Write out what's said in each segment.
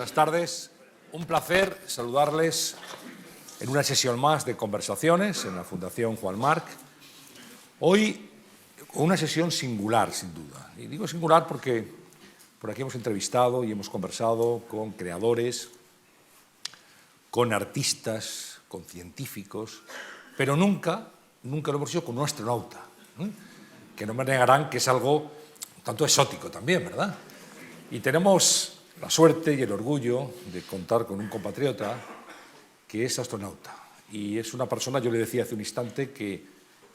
Buenas tardes. Un placer saludarles en una sesión más de conversaciones en la Fundación Juan March. Hoy una sesión singular, sin duda. Y digo singular porque por aquí hemos entrevistado y hemos conversado con creadores, con artistas, con científicos, pero nunca lo hemos hecho con un astronauta, que no me negarán que es algo un tanto exótico también, ¿verdad? Y tenemos la suerte y el orgullo de contar con un compatriota que es astronauta. Y es una persona, yo le decía hace un instante, que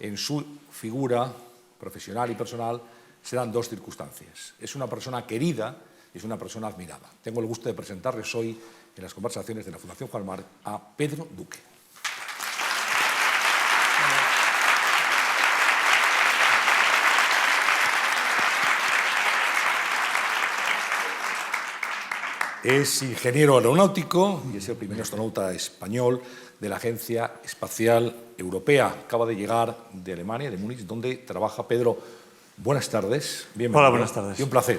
en su figura profesional y personal se dan dos circunstancias. Es una persona querida y es una persona admirada. Tengo el gusto de presentarles hoy en las conversaciones de la Fundación Juan March a Pedro Duque. Es ingeniero aeronáutico y es el primer astronauta español de la Agencia Espacial Europea. Acaba de llegar de Alemania, de Múnich, donde trabaja. Pedro, buenas tardes. Bienvenido. Hola, buenas tardes. Y un placer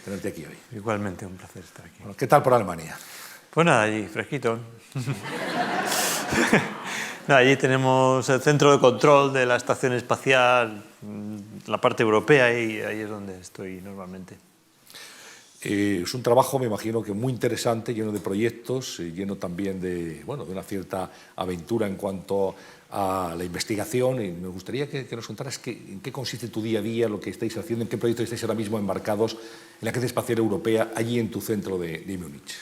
tenerte aquí hoy. Igualmente, un placer estar aquí. Bueno, ¿qué tal por Alemania? Pues nada, allí, fresquito. Allí tenemos el centro de control de la estación espacial, la parte europea, y ahí es donde estoy normalmente. Es un trabajo, me imagino, que muy interesante, lleno de proyectos, lleno también de una cierta aventura en cuanto a la investigación. Y me gustaría que nos contaras en qué consiste tu día a día, lo que estáis haciendo, en qué proyectos estáis ahora mismo embarcados en la Agencia Espacial Europea, allí en tu centro de Múnich.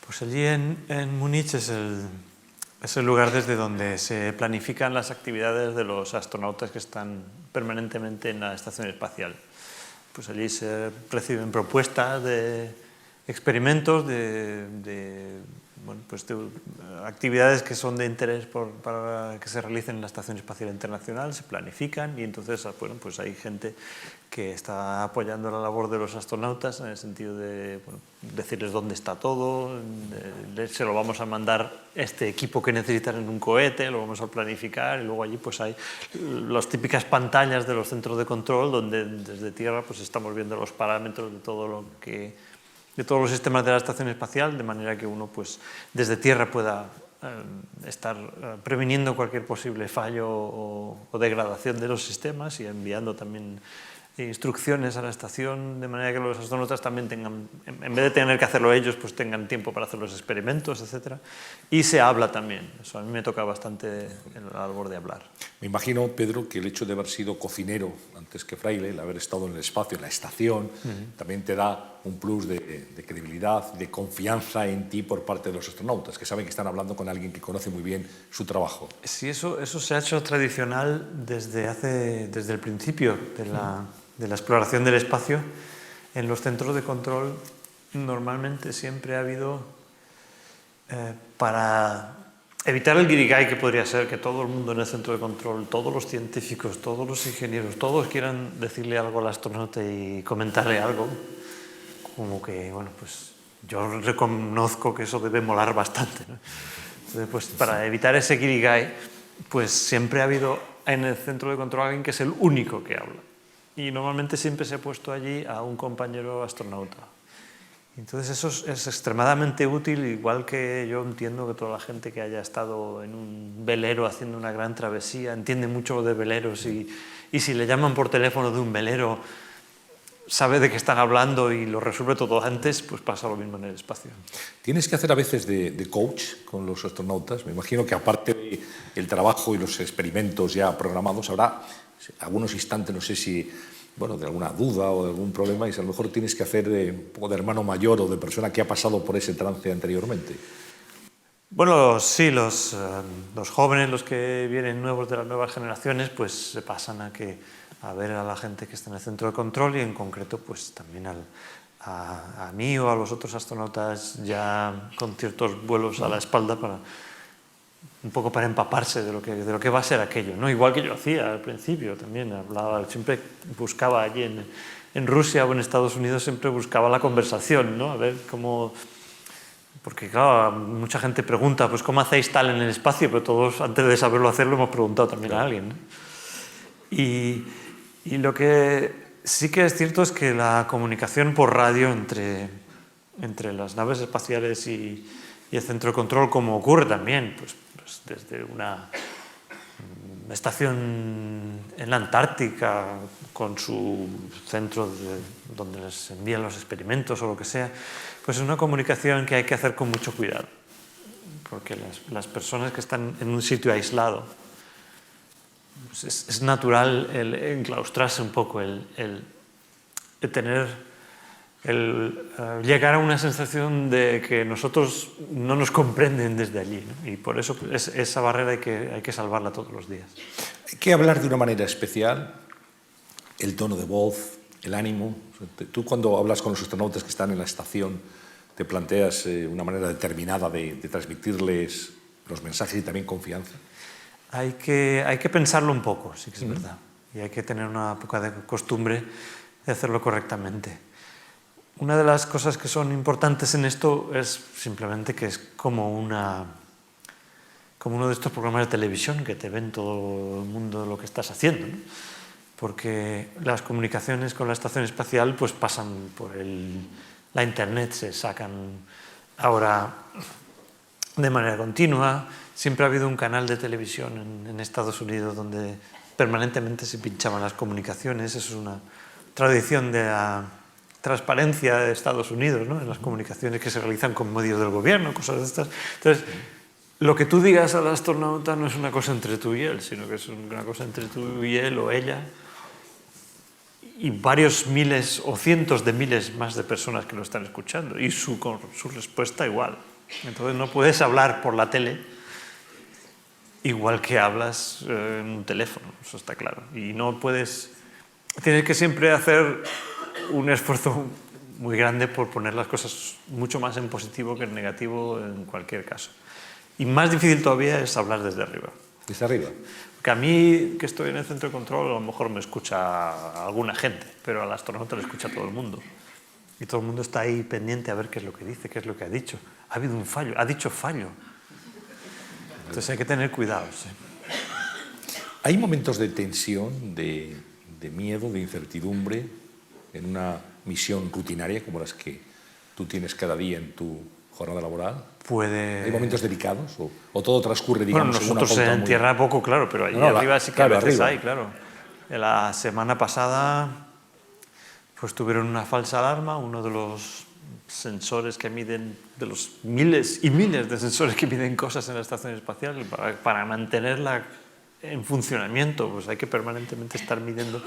Pues allí en Múnich es el lugar desde donde se planifican las actividades de los astronautas que están permanentemente en la estación espacial. Pues allí se reciben propuestas de experimentos, de actividades que son de interés para que se realicen en la Estación Espacial Internacional, se planifican y entonces pues hay gente que está apoyando la labor de los astronautas en el sentido de decirles dónde está todo, se lo vamos a mandar este equipo que necesitan en un cohete, lo vamos a planificar, y luego allí pues hay las típicas pantallas de los centros de control donde desde tierra pues estamos viendo los parámetros de todo de todos los sistemas de la estación espacial, de manera que uno pues desde tierra pueda estar previniendo cualquier posible fallo o degradación de los sistemas y enviando también instrucciones a la estación, de manera que los astronautas también tengan, en vez de tener que hacerlo ellos, pues tengan tiempo para hacer los experimentos, etc. Y se habla también. Eso a mí me toca bastante la labor de hablar. Me imagino, Pedro, que el hecho de haber sido cocinero antes que fraile, el haber estado en el espacio, en la estación, también te da un plus de credibilidad, de confianza en ti por parte de los astronautas, que saben que están hablando con alguien que conoce muy bien su trabajo. Sí, eso se ha hecho tradicional desde el principio de la exploración del espacio. En los centros de control normalmente siempre ha habido, para evitar el guirigay que podría ser que todo el mundo en el centro de control, todos los científicos, todos los ingenieros, todos quieran decirle algo al astronauta y comentarle algo, como que, pues yo reconozco que eso debe molar bastante, ¿no? Entonces, pues para evitar ese guirigay, pues siempre ha habido en el centro de control alguien que es el único que habla. Y normalmente siempre se ha puesto allí a un compañero astronauta. Entonces eso es extremadamente útil, igual que yo entiendo que toda la gente que haya estado en un velero haciendo una gran travesía entiende mucho de veleros y si le llaman por teléfono de un velero sabe de qué están hablando y lo resuelve todo antes, pues pasa lo mismo en el espacio. ¿Tienes que hacer a veces de coach con los astronautas? Me imagino que aparte del trabajo y los experimentos ya programados, habrá algunos instantes, no sé si de alguna duda o de algún problema, y a lo mejor tienes que hacer un poco de hermano mayor o de persona que ha pasado por ese trance anteriormente. Bueno, sí, los jóvenes, los que vienen nuevos de las nuevas generaciones, pues se pasan a ver a la gente que está en el centro de control y en concreto pues también a mí o a los otros astronautas ya con ciertos vuelos a la espalda un poco para empaparse de lo que va a ser aquello, ¿no? Igual que yo hacía al principio también, siempre buscaba allí en Rusia o en Estados Unidos, siempre buscaba la conversación, ¿no? A ver cómo... Porque claro, mucha gente pregunta, pues ¿cómo hacéis tal en el espacio? Pero todos antes de saberlo hacer lo hemos preguntado también a alguien, ¿no? Y lo que sí que es cierto es que la comunicación por radio entre entre las naves espaciales y el centro de control, como ocurre también pues desde una estación en la Antártica con su centro donde les envían los experimentos o lo que sea, pues es una comunicación que hay que hacer con mucho cuidado, porque las personas que están en un sitio aislado, pues es natural el enclaustrarse un poco, el llegar a una sensación de que nosotros no nos comprenden desde allí, ¿no? Y por eso esa barrera hay que salvarla todos los días. Hay que hablar de una manera especial el tono de voz, el ánimo. Tú, cuando hablas con los astronautas que están en la estación, te planteas una manera determinada de transmitirles los mensajes y también confianza. Hay que pensarlo un poco, sí que es verdad. Y hay que tener una poca de costumbre de hacerlo correctamente. Una de las cosas que son importantes en esto es simplemente que es como uno de estos programas de televisión que te ven todo el mundo lo que estás haciendo, ¿no? Porque las comunicaciones con la estación espacial pues pasan por la internet, se sacan ahora de manera continua. Siempre ha habido un canal de televisión en Estados Unidos donde permanentemente se pinchaban las comunicaciones. Eso es una tradición de la transparencia de Estados Unidos, ¿no? En las comunicaciones que se realizan con medios del gobierno, cosas de estas. Entonces, lo que tú digas al astronauta no es una cosa entre tú y él, sino que es una cosa entre tú y él o ella y varios miles o cientos de miles más de personas que lo están escuchando, y su respuesta igual. Entonces no puedes hablar por la tele igual que hablas en un teléfono, eso está claro. Y no puedes... Tienes que siempre hacer un esfuerzo muy grande por poner las cosas mucho más en positivo que en negativo en cualquier caso. Y más difícil todavía es hablar desde arriba. ¿Desde arriba? Porque a mí, que estoy en el centro de control, a lo mejor me escucha alguna gente, pero al astronauta le escucha todo el mundo. Y todo el mundo está ahí pendiente a ver qué es lo que dice, qué es lo que ha dicho. Ha habido un fallo, ha dicho fallo. Entonces hay que tener cuidado. ¿Sí? ¿Hay momentos de tensión, de miedo, de incertidumbre en una misión rutinaria como las que tú tienes cada día en tu jornada laboral? ¿Hay momentos delicados o todo transcurre, digamos, bueno, nosotros en tierra poco, claro, pero allí arriba sí que a veces hay, claro. La semana pasada pues tuvieron una falsa alarma, uno de los sensores que miden, de los miles y miles de sensores que miden cosas en la estación espacial, para mantenerla en funcionamiento, pues hay que permanentemente estar midiendo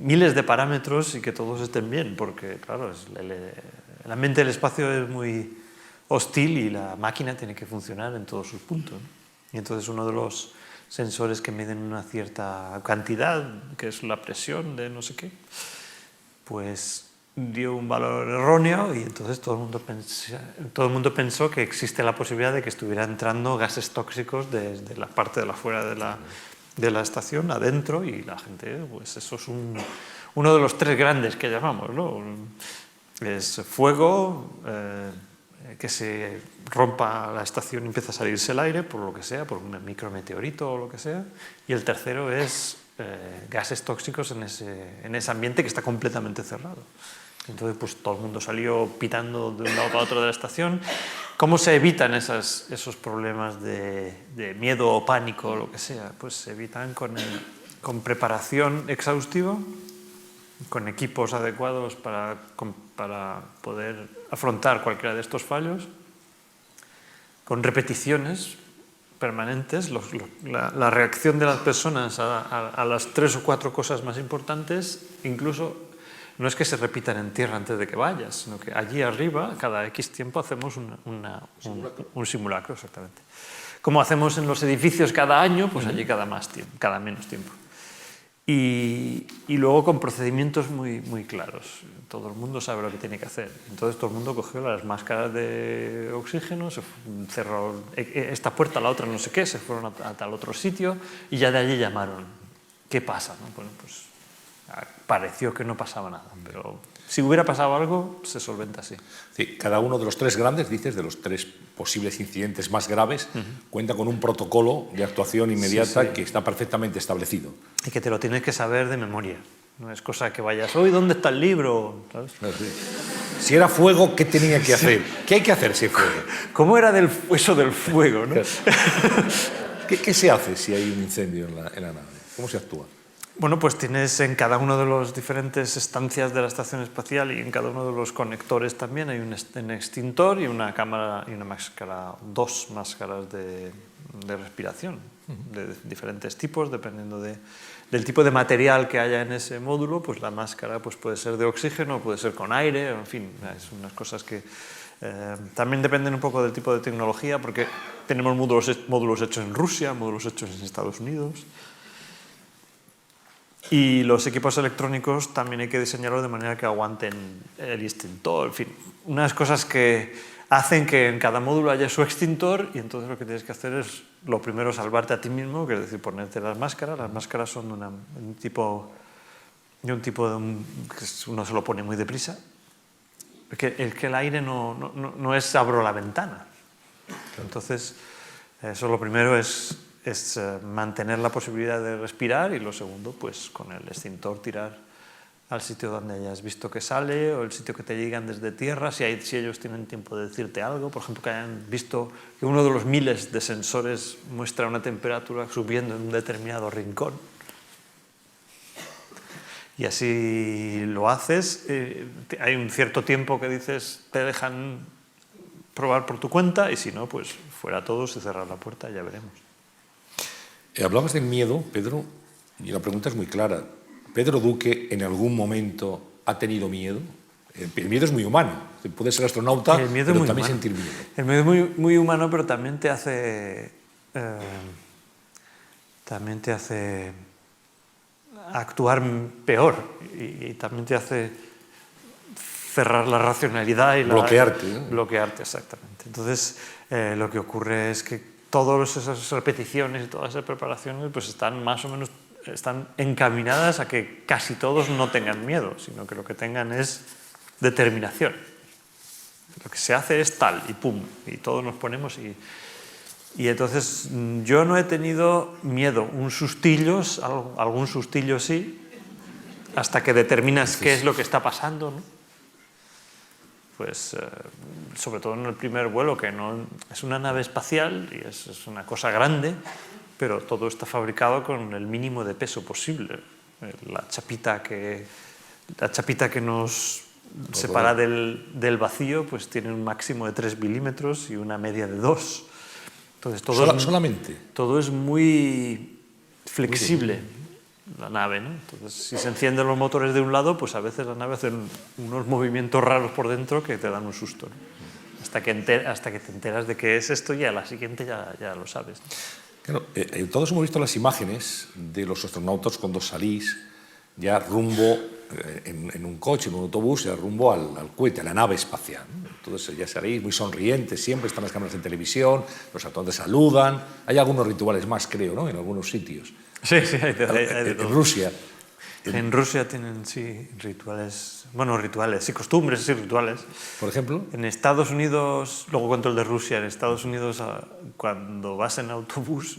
miles de parámetros y que todos estén bien, porque claro, el ambiente del espacio es muy hostil y la máquina tiene que funcionar en todos sus puntos, ¿no? Y entonces uno de los sensores que miden una cierta cantidad, que es la presión de no sé qué, pues dio un valor erróneo y entonces todo el mundo pensó que existe la posibilidad de que estuviera entrando gases tóxicos desde la parte de afuera de la estación adentro, y la gente, pues eso es uno de los tres grandes que llamamos, ¿no? Es fuego, que se rompa la estación y empieza a salirse el aire por lo que sea, por un micrometeorito o lo que sea, y el tercero es gases tóxicos en ese ambiente que está completamente cerrado. Entonces pues todo el mundo salió pitando de un lado para otro de la estación. ¿Cómo se evitan esos problemas de miedo o pánico o lo que sea? Pues se evitan con preparación exhaustiva, con equipos adecuados para poder afrontar cualquiera de estos fallos, con repeticiones permanentes. La reacción de las personas a las 3 o 4 cosas más importantes, incluso no es que se repitan en tierra antes de que vayas, sino que allí arriba, cada X tiempo, hacemos un simulacro, exactamente. Como hacemos en los edificios cada año, pues allí cada menos tiempo. Y luego con procedimientos muy, muy claros. Todo el mundo sabe lo que tiene que hacer. Entonces todo el mundo cogió las máscaras de oxígeno, se cerró esta puerta, la otra no sé qué, se fueron a tal otro sitio y ya de allí llamaron. ¿Qué pasa? ¿No? Bueno, pues pareció que no pasaba nada, pero si hubiera pasado algo, se solventa así. Sí, cada uno de los tres grandes, dices, de los tres posibles incidentes más graves, cuenta con un protocolo de actuación inmediata que está perfectamente establecido. Y que te lo tienes que saber de memoria. No es cosa que vayas, hoy, ¿dónde está el libro? ¿Sabes? Sí. Si era fuego, ¿qué tenía que hacer? ¿Qué hay que hacer si hay fuego? ¿Cómo era eso del fuego, no? ¿Qué se hace si hay un incendio en la nave? ¿Cómo se actúa? Bueno, pues tienes en cada uno de las diferentes estancias de la estación espacial y en cada uno de los conectores también hay un extintor y una cámara y una máscara, 2 máscaras de respiración de diferentes tipos, dependiendo del tipo de material que haya en ese módulo. Pues la máscara pues puede ser de oxígeno, puede ser con aire, en fin, es unas cosas que también dependen un poco del tipo de tecnología, porque tenemos módulos hechos en Rusia, módulos hechos en Estados Unidos. Y los equipos electrónicos también hay que diseñarlos de manera que aguanten el extintor, en fin, unas cosas que hacen que en cada módulo haya su extintor, y entonces lo que tienes que hacer es, lo primero, salvarte a ti mismo, que es decir, ponerte las máscaras. Las máscaras son de un tipo que uno se lo pone muy deprisa. El aire no es abro la ventana. Entonces, eso lo primero es mantener la posibilidad de respirar, y lo segundo, pues con el extintor tirar al sitio donde hayas visto que sale o el sitio que te llegan desde tierra, si ellos tienen tiempo de decirte algo, por ejemplo, que hayan visto que uno de los miles de sensores muestra una temperatura subiendo en un determinado rincón. Y así lo haces, hay un cierto tiempo que dices, te dejan probar por tu cuenta, y si no, pues fuera todos y cerrar la puerta, ya veremos. Hablabas del miedo, Pedro, y la pregunta es muy clara. ¿Pedro Duque en algún momento ha tenido miedo? El miedo es muy humano. Puede ser astronauta, pero también humano. Sentir miedo. El miedo es muy, muy humano, pero también te hace actuar peor, y también te hace cerrar la racionalidad y bloquearte, ¿no? Bloquearte, exactamente. Entonces, lo que ocurre es que todas esas repeticiones y todas esas preparaciones pues están más o menos encaminadas a que casi todos no tengan miedo, sino que lo que tengan es determinación. Lo que se hace es tal, y pum, y todos nos ponemos y entonces yo no he tenido miedo, algún sustillo sí, hasta que determinas qué es lo que está pasando, ¿no? Pues sobre todo en el primer vuelo, que no es una nave espacial y es una cosa grande, pero todo está fabricado con el mínimo de peso posible. La chapita que nos separa del vacío pues tiene un máximo de 3 milímetros y una media de 2. Entonces solamente. Todo es muy flexible, la nave, ¿no? Entonces, si se encienden los motores de un lado, pues a veces la nave hace unos movimientos raros por dentro que te dan un susto, ¿no? Hasta que te enteras de qué es esto, y a la siguiente ya lo sabes, ¿no? Claro, todos hemos visto las imágenes de los astronautas cuando salís ya rumbo en un coche, en un autobús, ya rumbo al cohete, a la nave espacial, ¿no? Entonces ya salís muy sonrientes, siempre están las cámaras en televisión, los astronautas saludan. Hay algunos rituales más, creo, ¿no? En algunos sitios. Sí, hay de todo. En Rusia. En Rusia tienen, sí, rituales, sí, costumbres y rituales. Por ejemplo. En Estados Unidos, luego cuento el de Rusia, en Estados Unidos, cuando vas en autobús,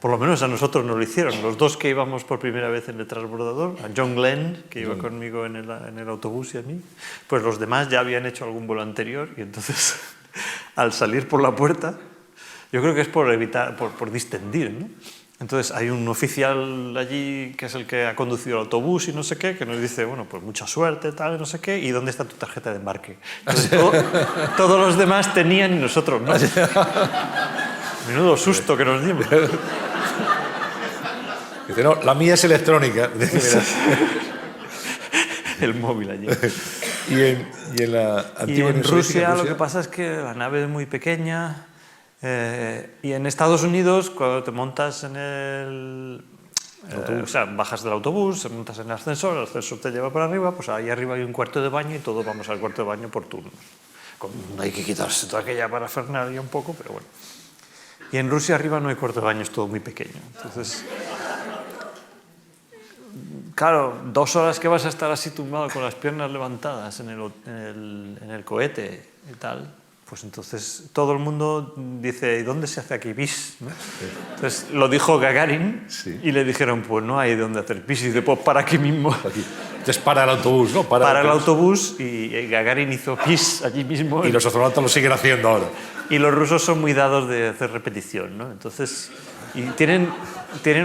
por lo menos a nosotros nos lo hicieron, los dos que íbamos por primera vez en el transbordador, a John Glenn, que iba conmigo en el autobús, y a mí, pues los demás ya habían hecho algún vuelo anterior, y entonces al salir por la puerta, yo creo que es por evitar, por distendir, ¿no? Entonces hay un oficial allí que es el que ha conducido el autobús y no sé qué, que nos dice, bueno, pues mucha suerte, tal, no sé qué, ¿y dónde está tu tarjeta de embarque? Entonces, todos los demás tenían y nosotros no. Menudo susto que nos dimos. Dice, no, la mía es electrónica. El móvil allí. Y en la antigua en Rusia lo que pasa es que la nave es muy pequeña. Y en Estados Unidos, cuando te montas en o sea, bajas del autobús, te montas en el ascensor te lleva para arriba, pues ahí arriba hay un cuarto de baño y todos vamos al cuarto de baño por turnos. Hay que quitarse toda aquella parafernalia un poco, pero bueno. Y en Rusia arriba no hay cuarto de baño, es todo muy pequeño. Entonces, claro, 2 horas que vas a estar así tumbado con las piernas levantadas en el cohete y tal, pues entonces todo el mundo dice, ¿y dónde se hace aquí pis? ¿No? Entonces lo dijo Gagarin, sí. Y le dijeron, pues no hay dónde hacer pis, y dice, pues para aquí mismo. Entonces para el autobús, ¿no? Para el autobús y Gagarin hizo pis allí mismo. Y los astronautas lo siguen haciendo ahora. Y los rusos son muy dados de hacer repetición, ¿no? Entonces, y tienen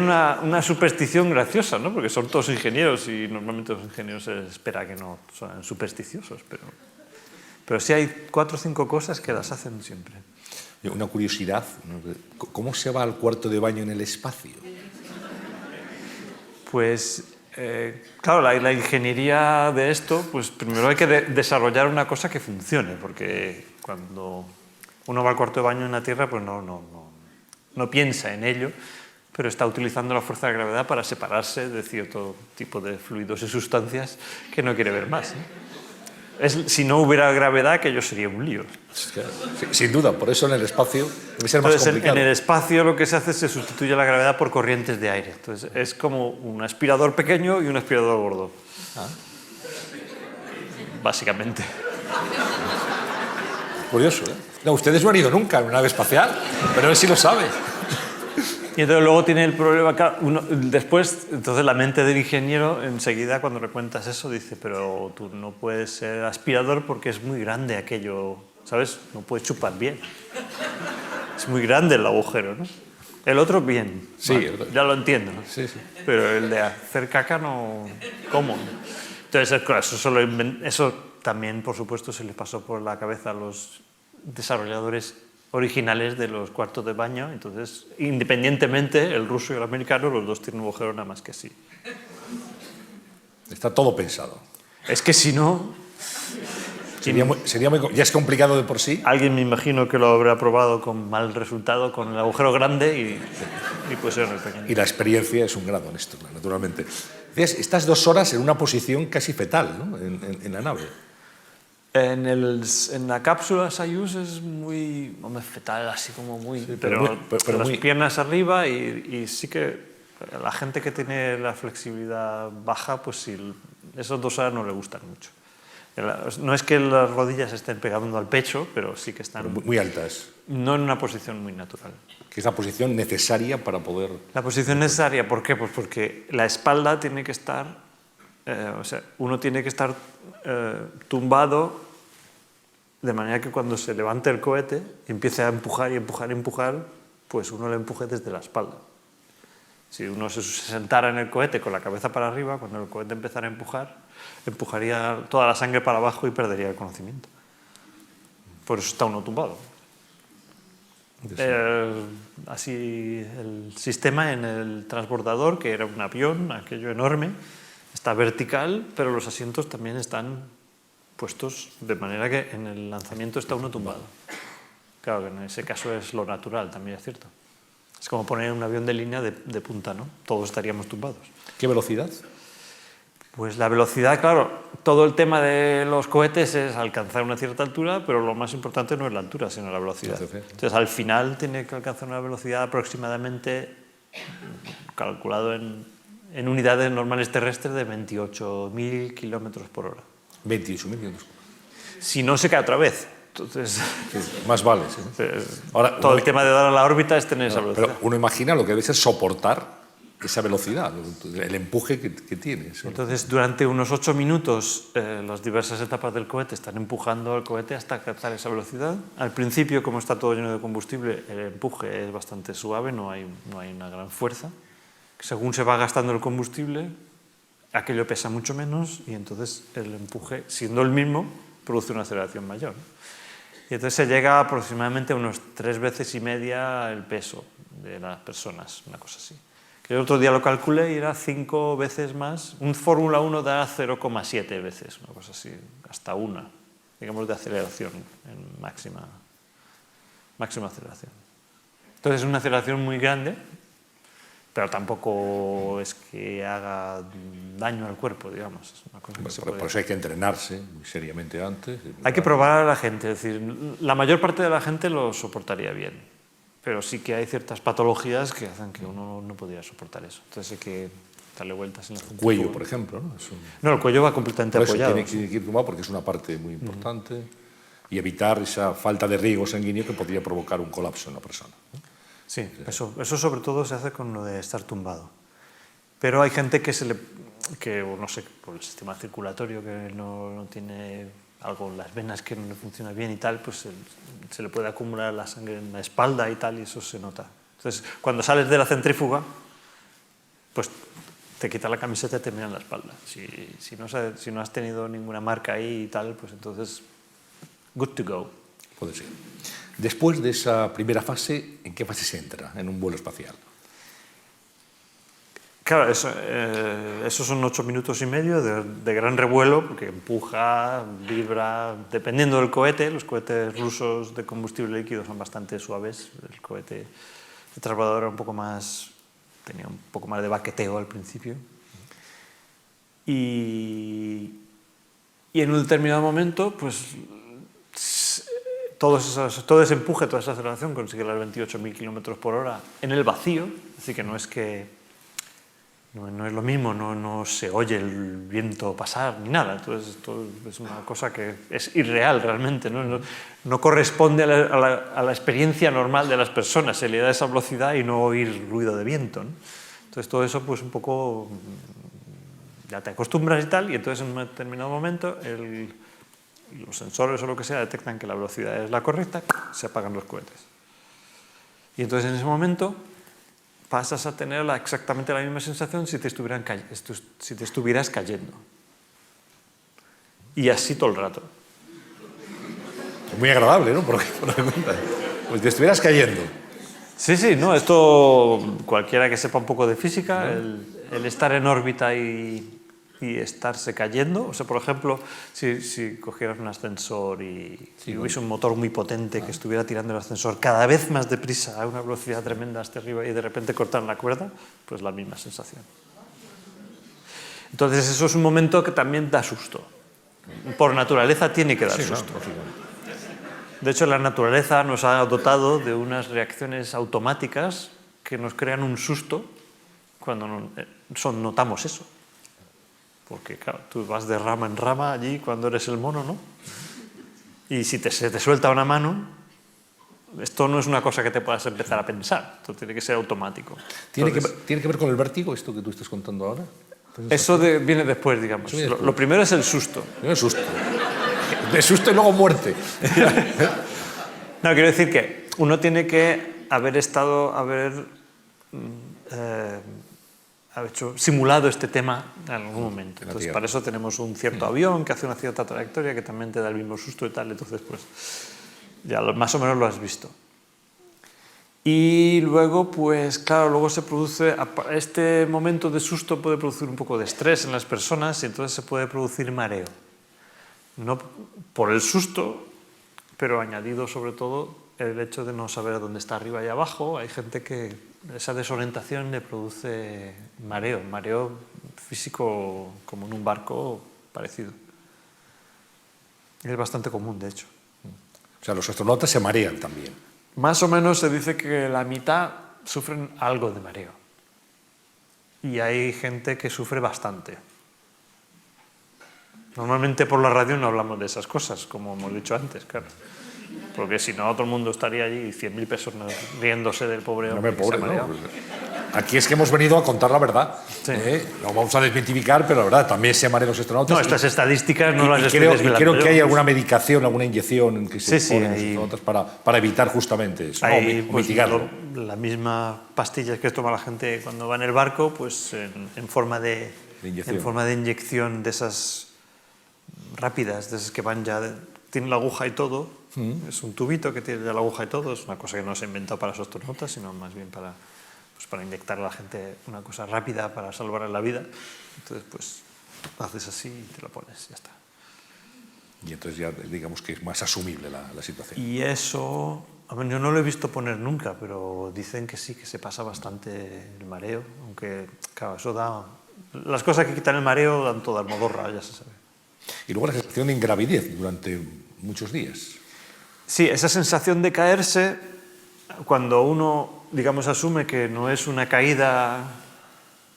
una superstición graciosa, ¿no? Porque son todos ingenieros y normalmente los ingenieros se espera que no sean supersticiosos, pero sí hay 4 o 5 cosas que las hacen siempre. Una curiosidad, ¿no? ¿Cómo se va al cuarto de baño en el espacio? Pues, claro, la ingeniería de esto, pues primero hay que desarrollar una cosa que funcione, porque cuando uno va al cuarto de baño en la Tierra, pues no piensa en ello, pero está utilizando la fuerza de la gravedad para separarse de cierto tipo de fluidos y sustancias que no quiere ver más, ¿no? Si no hubiera gravedad, aquello sería un lío. Sin duda, por eso en el espacio debe ser más complicado. En el espacio lo que se hace es se sustituye la gravedad por corrientes de aire. Entonces es como un aspirador pequeño y un aspirador gordo. Básicamente. Curioso, ¿eh? No, ustedes no han ido nunca en una nave espacial, pero él sí lo sabe. Y entonces luego tiene el problema, claro, después, entonces la mente del ingeniero, enseguida cuando le cuentas eso, dice, pero tú no puedes ser aspirador porque es muy grande aquello, ¿sabes? No puedes chupar bien. Es muy grande el agujero, ¿no? El otro bien, sí, vale, ya lo entiendo, ¿no? Sí, sí. Pero el de hacer caca no... ¿Cómo? Entonces, claro, eso también, por supuesto, se les pasó por la cabeza a los desarrolladores originales de los cuartos de baño. Entonces, independientemente, el ruso y el americano, los dos tienen un agujero nada más que así. Está todo pensado. Es que si no... Sería muy, ya es complicado de por sí. Alguien me imagino que lo habrá probado con mal resultado, con el agujero grande y pues en el pequeño. Y la experiencia es un grado en esto, naturalmente. Decías, estás 2 horas en una posición casi fetal, ¿no? En la nave. En la cápsula Soyuz es muy fetal, así como muy... Sí, pero las muy... piernas arriba y sí que la gente que tiene la flexibilidad baja, pues sí, esos 2 horas no le gustan mucho. No es que las rodillas estén pegando al pecho, pero sí que están... muy altas. No en una posición muy natural. Que es la posición necesaria para poder... La posición necesaria, ¿por qué? Pues porque la espalda tiene que estar... o sea, uno tiene que estar tumbado de manera que cuando se levante el cohete y empiece a empujar y empujar y empujar, pues uno le empuje desde la espalda. Si uno se sentara en el cohete con la cabeza para arriba, cuando el cohete empezara a empujar, empujaría toda la sangre para abajo y perdería el conocimiento. Por eso está uno tumbado. Así el sistema en el transbordador, que era un avión, aquello enorme, está vertical, pero los asientos también están puestos de manera que en el lanzamiento está uno tumbado. Claro que en ese caso es lo natural, también es cierto. Es como poner un avión de línea de punta, ¿no? Todos estaríamos tumbados. ¿Qué velocidad? Pues la velocidad, claro, todo el tema de los cohetes es alcanzar una cierta altura, pero lo más importante no es la altura, sino la velocidad. Entonces, al final tiene que alcanzar una velocidad aproximadamente, calculado en unidades normales terrestres, de 28.000 kilómetros por hora. 28.000 kilómetros. Si no, se cae otra vez. Entonces, sí, más vale. Sí. Ahora, todo el tema de dar a la órbita es tener esa velocidad. Pero uno imagina lo que debe ser soportar esa velocidad, el empuje que tiene. ¿Sí? Entonces, durante unos 8 minutos, las diversas etapas del cohete están empujando al cohete hasta alcanzar esa velocidad. Al principio, como está todo lleno de combustible, el empuje es bastante suave, no hay una gran fuerza. Según se va gastando el combustible, aquello pesa mucho menos y entonces el empuje, siendo el mismo, produce una aceleración mayor. Y entonces se llega aproximadamente a unos 3 veces y media el peso de las personas, una cosa así. Que el otro día lo calculé y era 5 veces más. Un Fórmula 1 da 0,7 veces, una cosa así, hasta una, digamos, de aceleración en máxima aceleración. Entonces es una aceleración muy grande, pero tampoco es que haga daño al cuerpo, digamos. Es una cosa que por eso hay que entrenarse muy seriamente antes. Hay que probar a la gente, es decir, la mayor parte de la gente lo soportaría bien, pero sí que hay ciertas patologías que hacen que uno no podría soportar eso. Entonces hay que darle vueltas en la centrífuga. Cuello, por ejemplo, ¿no? No, el cuello va completamente apoyado. Tiene que ir tumbado porque es una parte muy importante y evitar esa falta de riego sanguíneo que podría provocar un colapso en la persona, ¿no? Sí, eso sobre todo se hace con lo de estar tumbado. Pero hay gente que que, o no sé, por el sistema circulatorio que no tiene algo en las venas que no le funciona bien y tal, pues se le puede acumular la sangre en la espalda y tal, y eso se nota. Entonces, cuando sales de la centrífuga, pues te quitas la camiseta y te miran la espalda. Si no has tenido ninguna marca ahí y tal, pues entonces, good to go. Puede ser. Después de esa primera fase, ¿en qué fase se entra en un vuelo espacial? Claro, esos son 8 minutos y medio de gran revuelo, porque empuja, vibra, dependiendo del cohete. Los cohetes rusos de combustible líquido son bastante suaves. El cohete de transbordador era tenía un poco más de baqueteo al principio. Y en un determinado momento, pues todo ese empuje, toda esa aceleración consigue las 28.000 kilómetros por hora en el vacío. Es decir, que no es lo mismo, no se oye el viento pasar ni nada. Entonces, esto es una cosa que es irreal realmente, no corresponde a la experiencia normal de las personas. Se le da esa velocidad y no oír ruido de viento, ¿no? Entonces, todo eso, pues un poco ya te acostumbras y tal, y entonces en un determinado momento los sensores o lo que sea detectan que la velocidad es la correcta, se apagan los cohetes. Y entonces en ese momento pasas a tener exactamente la misma sensación si te estuvieras cayendo. Y así todo el rato. Muy agradable, ¿no? Por lo que cuentas. Pues te estuvieras cayendo. Sí, no, esto cualquiera que sepa un poco de física, el estar en órbita y estarse cayendo. O sea, por ejemplo, si cogieras un ascensor y hubiese un motor muy potente que estuviera tirando el ascensor cada vez más deprisa a una velocidad tremenda hasta arriba y de repente cortar la cuerda, pues la misma sensación. Entonces eso es un momento que también da susto. Por naturaleza tiene que dar susto. De hecho, la naturaleza nos ha dotado de unas reacciones automáticas que nos crean un susto cuando notamos eso. Porque, claro, tú vas de rama en rama allí cuando eres el mono, ¿no? Y si se te suelta una mano, esto no es una cosa que te puedas empezar a pensar. Esto tiene que ser automático. ¿Tiene que ver con el vértigo, esto que tú estás contando ahora? Eso viene después, digamos. Lo primero es el susto. Primero el susto. De susto y luego muerte. No, quiero decir que uno tiene que haber simulado este tema en algún momento. Entonces, para eso tenemos un cierto avión que hace una cierta trayectoria que también te da el mismo susto y tal. Entonces, pues, ya más o menos lo has visto. Y luego, pues, claro, luego se produce, este momento de susto puede producir un poco de estrés en las personas y entonces se puede producir mareo. No por el susto, pero añadido sobre todo el hecho de no saber dónde está arriba y abajo. Hay gente que esa desorientación le produce mareo físico como en un barco parecido. Es bastante común, de hecho. O sea, los astronautas se marean también. Más o menos se dice que la mitad sufren algo de mareo. Y hay gente que sufre bastante. Normalmente por la radio no hablamos de esas cosas, como hemos dicho antes, claro. Porque si no, todo el mundo estaría allí, 100.000 personas riéndose del pobre hombre que se ha mareado. No, pues, aquí es que hemos venido a contar la verdad. Sí. Lo vamos a desmitificar, pero la verdad, también se marean los astronautas. No, estas estadísticas no las estoy desvelando. Creo que hay alguna medicación, alguna inyección que se pone en los astronautas para evitar justamente eso, hay, o mitigarlo. La misma pastillas que toma la gente cuando va en el barco, pues en forma de inyección de esas rápidas, de esas que van ya, tienen la aguja y todo. Es un tubito que tiene ya la aguja y todo. Es una cosa que no se ha inventado para los astronautas, sino más bien para inyectar a la gente una cosa rápida para salvarle la vida. Entonces, pues, haces así y te lo pones, ya está. Y entonces ya digamos que es más asumible la situación. Y eso, a ver, yo no lo he visto poner nunca, pero dicen que sí, que se pasa bastante el mareo, aunque, claro, eso da... Las cosas que quitan el mareo dan toda modorra, ya se sabe. Y luego la sensación de ingravidez durante muchos días. Sí, esa sensación de caerse, cuando uno, digamos, asume que no es una caída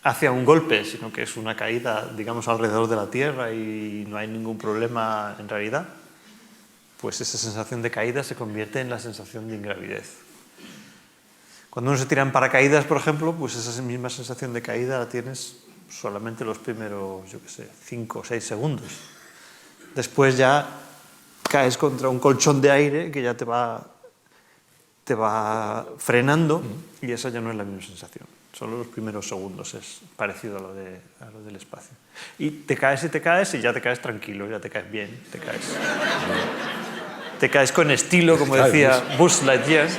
hacia un golpe, sino que es una caída, digamos, alrededor de la Tierra y no hay ningún problema en realidad, pues esa sensación de caída se convierte en la sensación de ingravidez. Cuando uno se tira en paracaídas, por ejemplo, pues esa misma sensación de caída la tienes solamente los primeros, yo qué sé, 5 o 6 segundos. Después ya caes contra un colchón de aire que ya te va frenando y esa ya no es la misma sensación. Solo los primeros segundos es parecido a lo del espacio. Y te caes y ya te caes tranquilo, ya te caes bien, te caes con estilo, como decía Buzz Lightyear.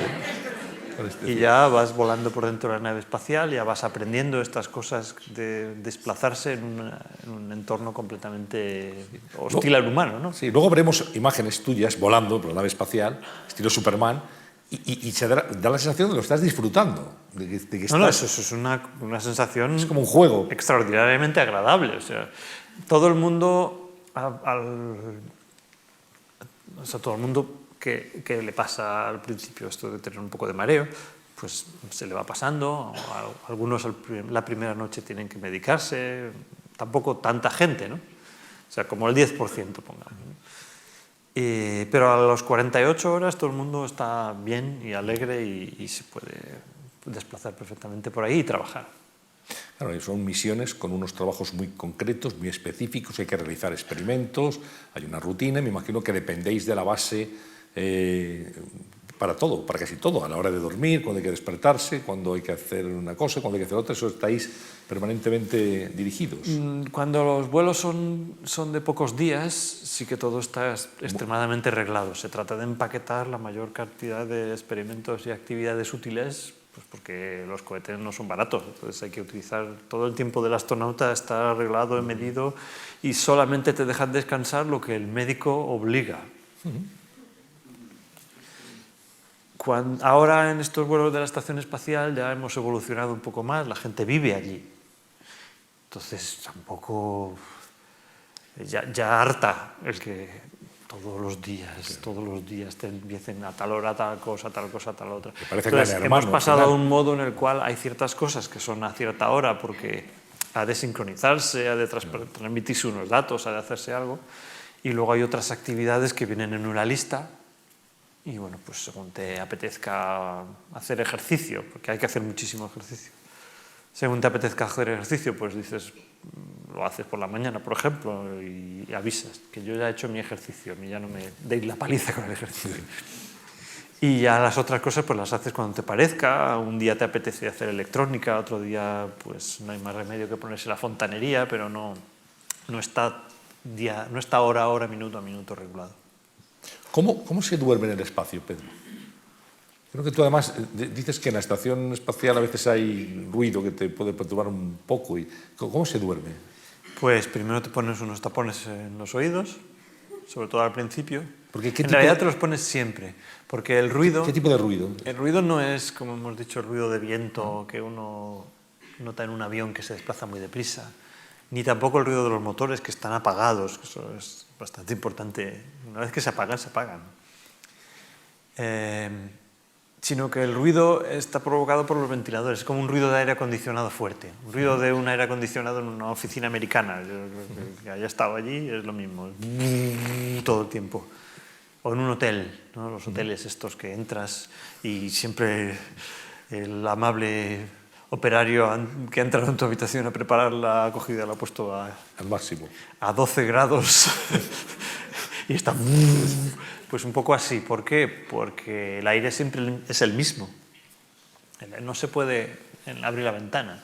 Y ya vas volando por dentro de la nave espacial, ya vas aprendiendo estas cosas de desplazarse en un entorno completamente hostil al humano, ¿no? Sí, luego veremos imágenes tuyas volando por la nave espacial, estilo Superman, y se da la sensación de que lo estás disfrutando. De que estás... No, eso es una sensación... Es como un juego. Extraordinariamente agradable. O sea, todo el mundo... todo el mundo que le pasa al principio esto de tener un poco de mareo, pues se le va pasando. Algunos la primera noche tienen que medicarse. Tampoco tanta gente, ¿no? O sea, como el 10%, pongamos, ¿no? Pero a las 48 horas todo el mundo está bien y alegre y se puede desplazar perfectamente por ahí y trabajar. Claro, son misiones con unos trabajos muy concretos, muy específicos, hay que realizar experimentos, hay una rutina, me imagino que dependéis de la base para todo, para casi todo, a la hora de dormir, cuando hay que despertarse, cuando hay que hacer una cosa, cuando hay que hacer otra, eso estáis permanentemente dirigidos. Cuando los vuelos son de pocos días, sí que todo está extremadamente reglado. Se trata de empaquetar la mayor cantidad de experimentos y actividades útiles, pues porque los cohetes no son baratos, entonces hay que utilizar todo el tiempo del astronauta, está arreglado y medido, y solamente te dejan descansar lo que el médico obliga. Ahora en estos vuelos de la estación espacial ya hemos evolucionado un poco más, la gente vive allí. Entonces tampoco... Ya harta el que todos los días te empiecen a tal hora tal cosa, tal otra. Entonces hemos pasado a un modo en el cual hay ciertas cosas que son a cierta hora porque ha de sincronizarse, ha de transmitirse unos datos, ha de hacerse algo, y luego hay otras actividades que vienen en una lista. Y bueno, pues según te apetezca hacer ejercicio, porque hay que hacer muchísimo ejercicio. Según te apetezca hacer ejercicio, pues dices, lo haces por la mañana, por ejemplo, y avisas que yo ya he hecho mi ejercicio, a mí ya no me deis la paliza con el ejercicio. Y ya las otras cosas pues las haces cuando te parezca. Un día te apetece hacer electrónica, otro día pues no hay más remedio que ponerse la fontanería, pero no está hora a hora, minuto a minuto regulado. ¿Cómo se duerme en el espacio, Pedro? Creo que tú además dices que en la estación espacial a veces hay ruido que te puede perturbar un poco. ¿Cómo se duerme? Pues primero te pones unos tapones en los oídos, sobre todo al principio. En realidad te los pones siempre, porque el ruido... ¿Qué tipo de ruido? El ruido no es, como hemos dicho, el ruido de viento que uno nota en un avión que se desplaza muy deprisa, ni tampoco el ruido de los motores que están apagados, que eso es bastante importante. Una vez que se apagan, se apagan. Sino que el ruido está provocado por los ventiladores. Es como un ruido de aire acondicionado fuerte. Un ruido de un aire acondicionado en una oficina americana. Yo que haya estado allí es lo mismo. Todo el tiempo. O en un hotel, ¿no? Los hoteles estos que entras y siempre el amable operario que ha entrado en tu habitación a preparar la acogida lo ha puesto al máximo. A 12 grados y está pues un poco así. ¿Por qué? Porque el aire siempre es el mismo. No se puede abrir la ventana.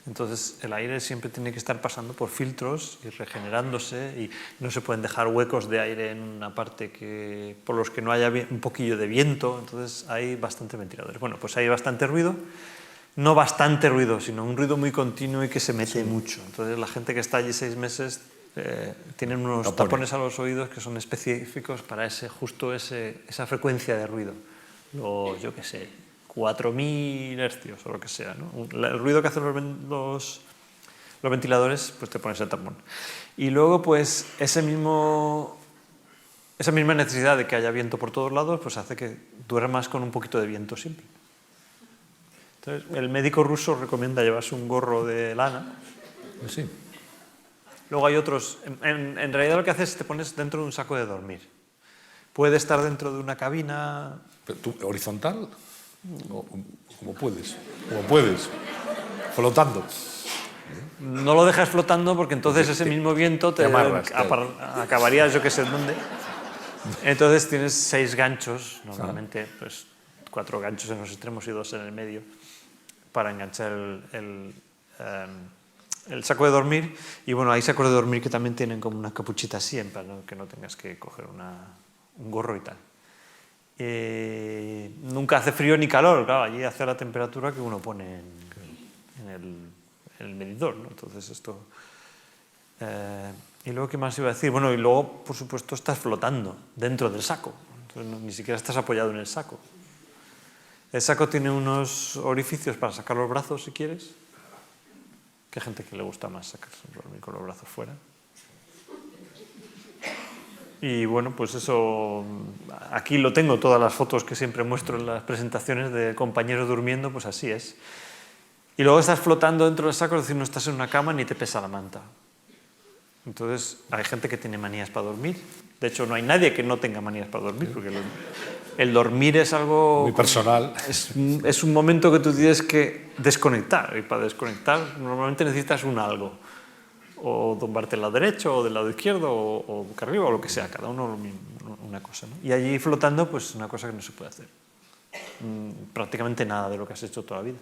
Entonces el aire siempre tiene que estar pasando por filtros y regenerándose, y no se pueden dejar huecos de aire en una parte por los que no haya un poquillo de viento. Entonces hay bastante ventiladores. Bueno, pues hay bastante ruido. No bastante ruido, sino un ruido muy continuo y que se mete mucho. Entonces la gente que está allí 6 meses tienen unos tapones a los oídos que son específicos para justo esa frecuencia de ruido. Yo qué sé, 4.000 hercios o lo que sea, ¿no? El ruido que hacen los ventiladores, pues te pones el tapón. Y luego, pues, esa misma necesidad de que haya viento por todos lados, pues hace que duermas con un poquito de viento siempre. Entonces, el médico ruso recomienda llevarse un gorro de lana. Sí. Luego hay otros... En realidad lo que haces es te pones dentro de un saco de dormir. Puede estar dentro de una cabina... ¿Pero tú, horizontal? ¿Cómo puedes? ¿Cómo puedes? Flotando. No lo dejas flotando porque entonces ese mismo viento te amarras, acabaría yo que sé dónde. Entonces tienes 6 ganchos, normalmente pues 4 ganchos en los extremos y 2 en el medio, para enganchar el saco de dormir. Y bueno, hay sacos de dormir que también tienen como una capuchita así, para que no tengas que coger un gorro y tal. Nunca hace frío ni calor, claro, allí hace la temperatura que uno pone en el medidor, ¿no? Entonces esto... y luego, ¿qué más iba a decir? Bueno, y luego, por supuesto, estás flotando dentro del saco. Entonces, ni siquiera estás apoyado en el saco. El saco tiene unos orificios para sacar los brazos, si quieres. Que hay gente que le gusta más sacarse dormir con los brazos fuera. Y bueno, pues eso, aquí lo tengo, todas las fotos que siempre muestro en las presentaciones de compañeros durmiendo, pues así es. Y luego estás flotando dentro del saco, es decir, no estás en una cama ni te pesa la manta. Entonces, hay gente que tiene manías para dormir. De hecho, no hay nadie que no tenga manías para dormir, porque el dormir es algo... Muy personal. Es un momento que tú tienes que desconectar, y para desconectar normalmente necesitas un algo. O tumbarte del lado derecho, o del lado izquierdo, o boca arriba, o lo que sea, cada uno una cosa, ¿no? Y allí flotando, pues es una cosa que no se puede hacer. Prácticamente nada de lo que has hecho toda la vida.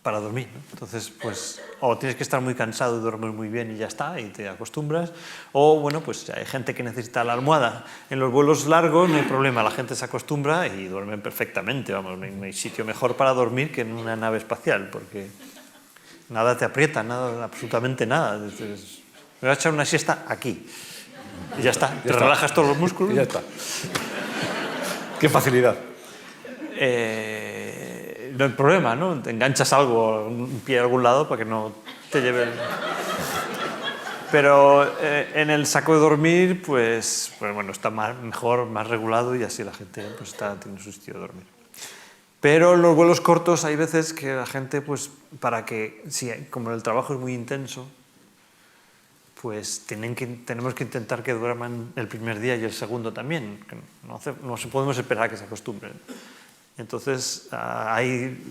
Para dormir, ¿no? Entonces, pues, o tienes que estar muy cansado y dormir muy bien y ya está, y te acostumbras, o, bueno, pues hay gente que necesita la almohada. En los vuelos largos no hay problema, la gente se acostumbra y duermen perfectamente, vamos, no hay sitio mejor para dormir que en una nave espacial, porque nada te aprieta, nada, absolutamente nada. Dices, me voy a echar una siesta aquí, y ya está, te relajas todos los músculos. Y ya está. Qué facilidad. No hay problema, ¿no? Te enganchas algo, un pie a algún lado para que no te lleve el... Pero en el saco de dormir, pues bueno, está mejor, más regulado y así la gente pues tiene su sitio de dormir. Pero en los vuelos cortos hay veces que la gente, pues para que, como el trabajo es muy intenso, pues tenemos que intentar que duerman el primer día y el segundo también. Que no podemos esperar a que se acostumbren. Entonces,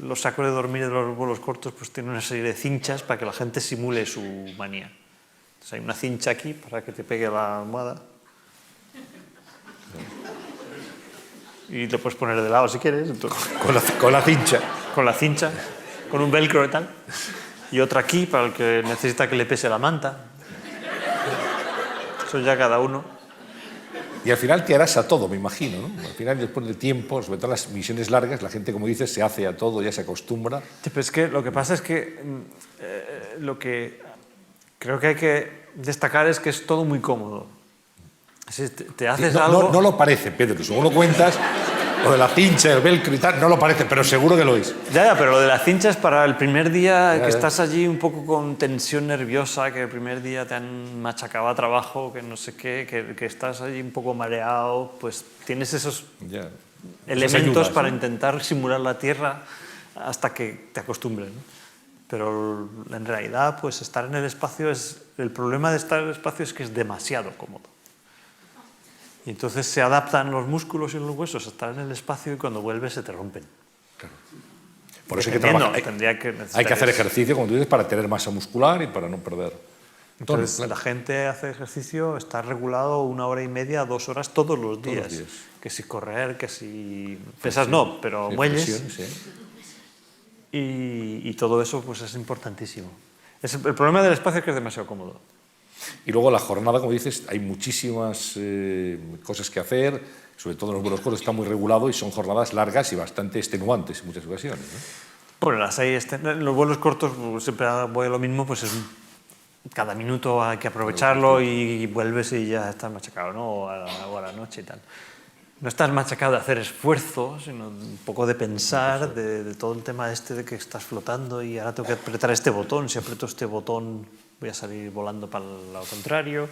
los sacos de dormir de los vuelos cortos pues tienen una serie de cinchas para que la gente simule su manía. Entonces, hay una cincha aquí para que te pegue la almohada. Y te puedes poner de lado si quieres. Entonces, Con la cincha. Con la cincha, con un velcro y tal. Y otra aquí para el que necesita que le pese la manta. Eso ya cada uno. Y al final te harás a todo, me imagino, ¿no? Al final, después de tiempo, sobre todo las misiones largas, la gente, como dices, se hace a todo, ya se acostumbra. Pero es que lo que pasa es que lo que creo que hay que destacar es que es todo muy cómodo. Si te haces algo... No lo parece, Pedro, según lo cuentas, lo de la cincha, el velcro y tal, no lo parece, pero seguro que lo es. Ya, pero lo de la cincha es para el primer día que estás allí un poco con tensión nerviosa, que el primer día te han machacado a trabajo, que no sé qué, que estás allí un poco mareado, pues tienes esos elementos para intentar simular la Tierra hasta que te acostumbres, ¿no? Pero en realidad, pues estar en el espacio el problema de estar en el espacio es que es demasiado cómodo. Y entonces se adaptan los músculos y los huesos a estar en el espacio y cuando vuelves se te rompen. Claro. Por eso hay que hacer ejercicio, como tú dices, para tener masa muscular y para no perder. Entonces, la gente hace ejercicio, está regulado 1 hora y media, 2 horas todos los días. Que si correr, que si... Pesas no, pero muelles. Y todo eso pues es importantísimo. El problema del espacio es que es demasiado cómodo. Y luego la jornada, como dices, hay muchísimas cosas que hacer, sobre todo en los vuelos cortos está muy regulado y son jornadas largas y bastante extenuantes en muchas ocasiones, ¿no? Bueno, en los vuelos cortos siempre voy a lo mismo, pues cada minuto hay que aprovecharlo y vuelves y ya estás machacado, ¿no? O a la noche y tal. No estás machacado de hacer esfuerzo, sino un poco de pensar, de todo el tema de que estás flotando y ahora tengo que apretar este botón, si aprieto este botón voy a salir volando para el lado contrario,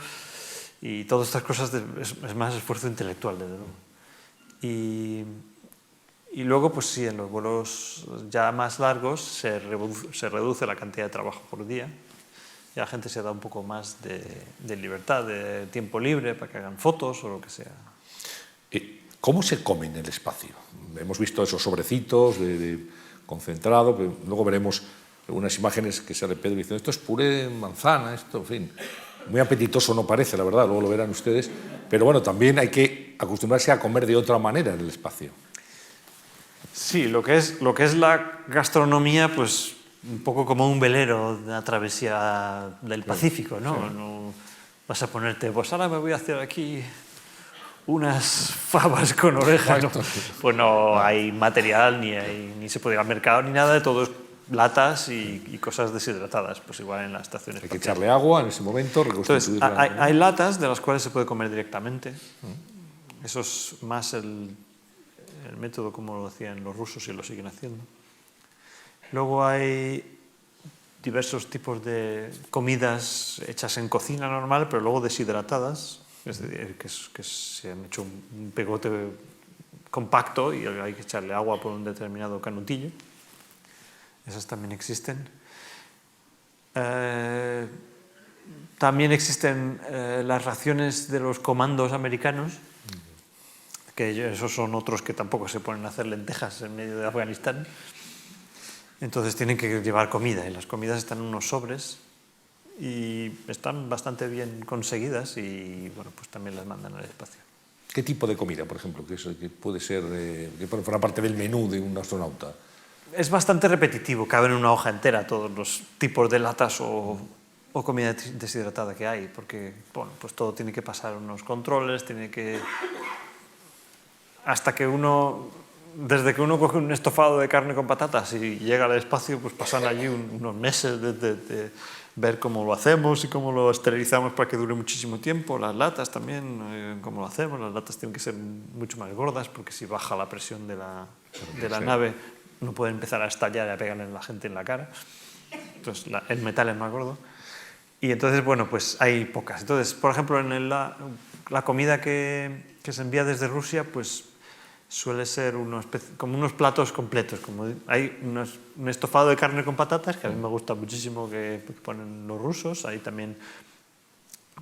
y todas estas cosas es más esfuerzo intelectual, desde luego. Y luego, pues sí, en los vuelos ya más largos se reduce la cantidad de trabajo por día, y la gente se da un poco más de libertad, de tiempo libre para que hagan fotos o lo que sea. ¿Cómo se come en el espacio? Hemos visto esos sobrecitos de concentrado, pero luego veremos Unas imágenes que sale Pedro diciendo, esto es puré de manzana, esto, en fin. Muy apetitoso no parece, la verdad, luego lo verán ustedes. Pero bueno, también hay que acostumbrarse a comer de otra manera en el espacio. Sí, lo que es la gastronomía, pues un poco como un velero de una travesía del Pacífico, ¿no? Sí. No vas a ponerte, pues ahora me voy a hacer aquí unas fabas con orejas. ¿No? Pues no hay material, ni se puede ir al mercado, ni nada, de todo es latas y cosas deshidratadas, pues igual en la estación espacial. Hay que echarle agua en ese momento, reconstituirla. Entonces, hay latas de las cuales se puede comer directamente. Eso es más el método como lo hacían los rusos y lo siguen haciendo. Luego hay diversos tipos de comidas hechas en cocina normal, pero luego deshidratadas, es decir, que se han hecho un pegote compacto y hay que echarle agua por un determinado canutillo. Esas también existen. También existen las raciones de los comandos americanos, que esos son otros que tampoco se ponen a hacer lentejas en medio de Afganistán. Entonces tienen que llevar comida, y las comidas están en unos sobres y están bastante bien conseguidas y bueno, pues también las mandan al espacio. ¿Qué tipo de comida, por ejemplo, que puede ser, que forma parte del menú de un astronauta? Es bastante repetitivo, cabe en una hoja entera todos los tipos de latas o comida deshidratada que hay, porque bueno, pues todo tiene que pasar unos controles, hasta que desde que uno coge un estofado de carne con patatas y llega al espacio, pues pasan allí unos meses de ver cómo lo hacemos y cómo lo esterilizamos para que dure muchísimo tiempo. Las latas también, cómo lo hacemos. Las latas tienen que ser mucho más gordas porque si baja la presión de la nave no puede empezar a estallar y a pegarle a la gente en la cara. Entonces el metal es más gordo. Y entonces, bueno, pues hay pocas. Entonces, por ejemplo, en la comida que se envía desde Rusia, pues suele ser como unos platos completos. Como hay un estofado de carne con patatas, que a mí me gusta muchísimo, que ponen los rusos. Hay también,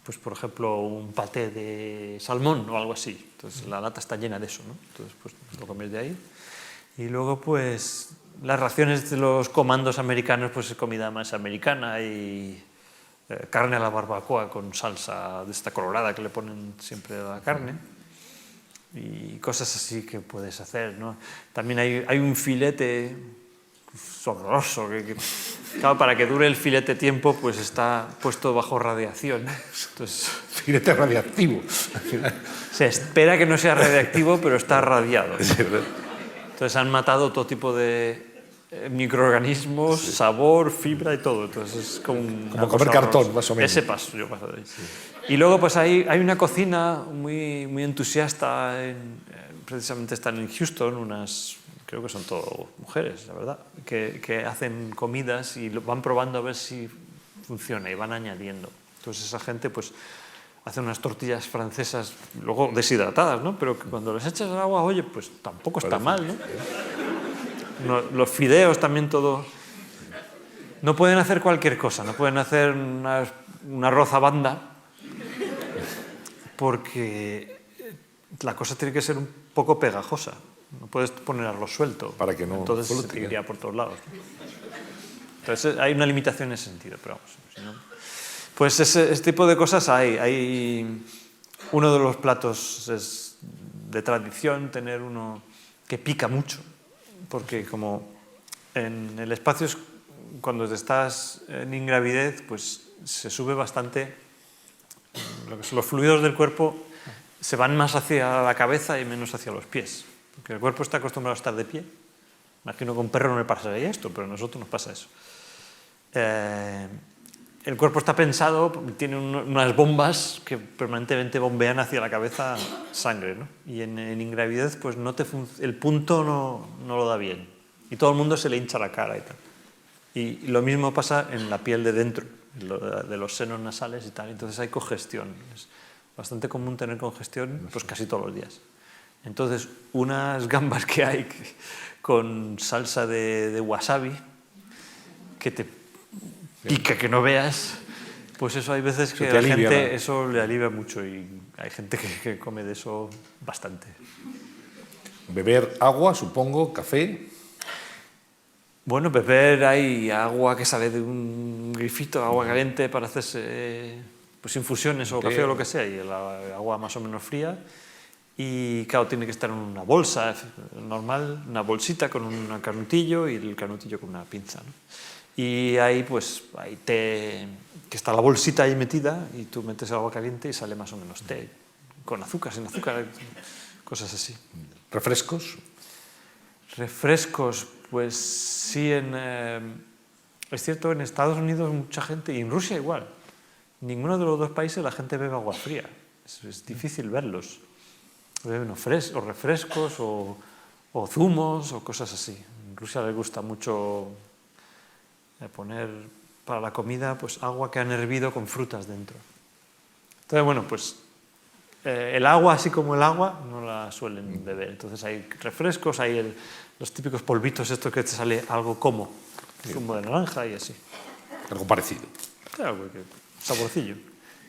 pues por ejemplo, un paté de salmón o algo así. Entonces la lata está llena de eso, ¿no? Entonces pues lo comes de ahí. Y luego pues las raciones de los comandos americanos, pues es comida más americana y carne a la barbacoa con salsa de esta colorada que le ponen siempre a la carne. Y cosas así que puedes hacer, ¿no? También hay un filete horroroso claro, para que dure el filete tiempo, pues está puesto bajo radiación. Entonces, filete radiactivo. Se espera que no sea radiactivo, pero está radiado. Entonces han matado todo tipo de microorganismos, sabor, fibra y todo. Entonces es como comer cartón, más o menos. Ese paso, yo paso de ahí. Sí. Y luego pues hay una cocina muy, muy entusiasta, precisamente están en Houston, creo que son todo mujeres, la verdad, que hacen comidas y van probando a ver si funciona y van añadiendo. Entonces esa gente pues hace unas tortillas francesas, luego deshidratadas, ¿no? Pero que cuando les echas el agua, oye, pues tampoco está mal, ¿no? Los fideos también todo. No pueden hacer cualquier cosa, no pueden hacer un arroz a banda, porque la cosa tiene que ser un poco pegajosa. No puedes poner arroz suelto, para que no entonces flote, se te iría por todos lados. Entonces hay una limitación en ese sentido, pero vamos, si no, pues ese tipo de cosas hay. Uno de los platos es de tradición tener uno que pica mucho, porque como en el espacio cuando estás en ingravidez, pues se sube bastante, lo que son los fluidos del cuerpo se van más hacia la cabeza y menos hacia los pies, porque el cuerpo está acostumbrado a estar de pie. Imagino que a un perro no le pasaría esto, pero a nosotros nos pasa eso. El cuerpo está pensado, tiene unas bombas que permanentemente bombean hacia la cabeza sangre, ¿no? Y en ingravidez pues el punto no lo da bien. Y todo el mundo se le hincha la cara y tal. Y lo mismo pasa en la piel de dentro, de los senos nasales y tal. Entonces hay congestión. Es bastante común tener congestión pues casi todos los días. Entonces unas gambas que hay con salsa de wasabi que te pica que no veas, pues eso hay veces que a la gente eso le alivia mucho y hay gente que come de eso bastante. Beber agua, supongo, café. Bueno, beber hay agua que sale de un grifito, agua caliente para hacerse pues infusiones o café o lo que sea, y el agua más o menos fría. Y claro, tiene que estar en una bolsa normal, una bolsita con un canutillo y el canutillo con una pinza, ¿no? Y ahí pues hay té, que está la bolsita ahí metida y tú metes agua caliente y sale más o menos té, con azúcar, sin azúcar, cosas así. ¿Refrescos? Refrescos, pues sí, es cierto, en Estados Unidos mucha gente, y en Rusia igual, ninguno de los dos países la gente bebe agua fría, es difícil verlos. Beben o refrescos o zumos o cosas así. En Rusia les gusta mucho poner para la comida pues agua que han hervido con frutas dentro. Entonces, bueno, pues el agua, así como el agua, no la suelen beber. Entonces hay refrescos, hay los típicos polvitos estos que te sale algo como zumo de naranja y así. Algo parecido. Claro, saborcillo.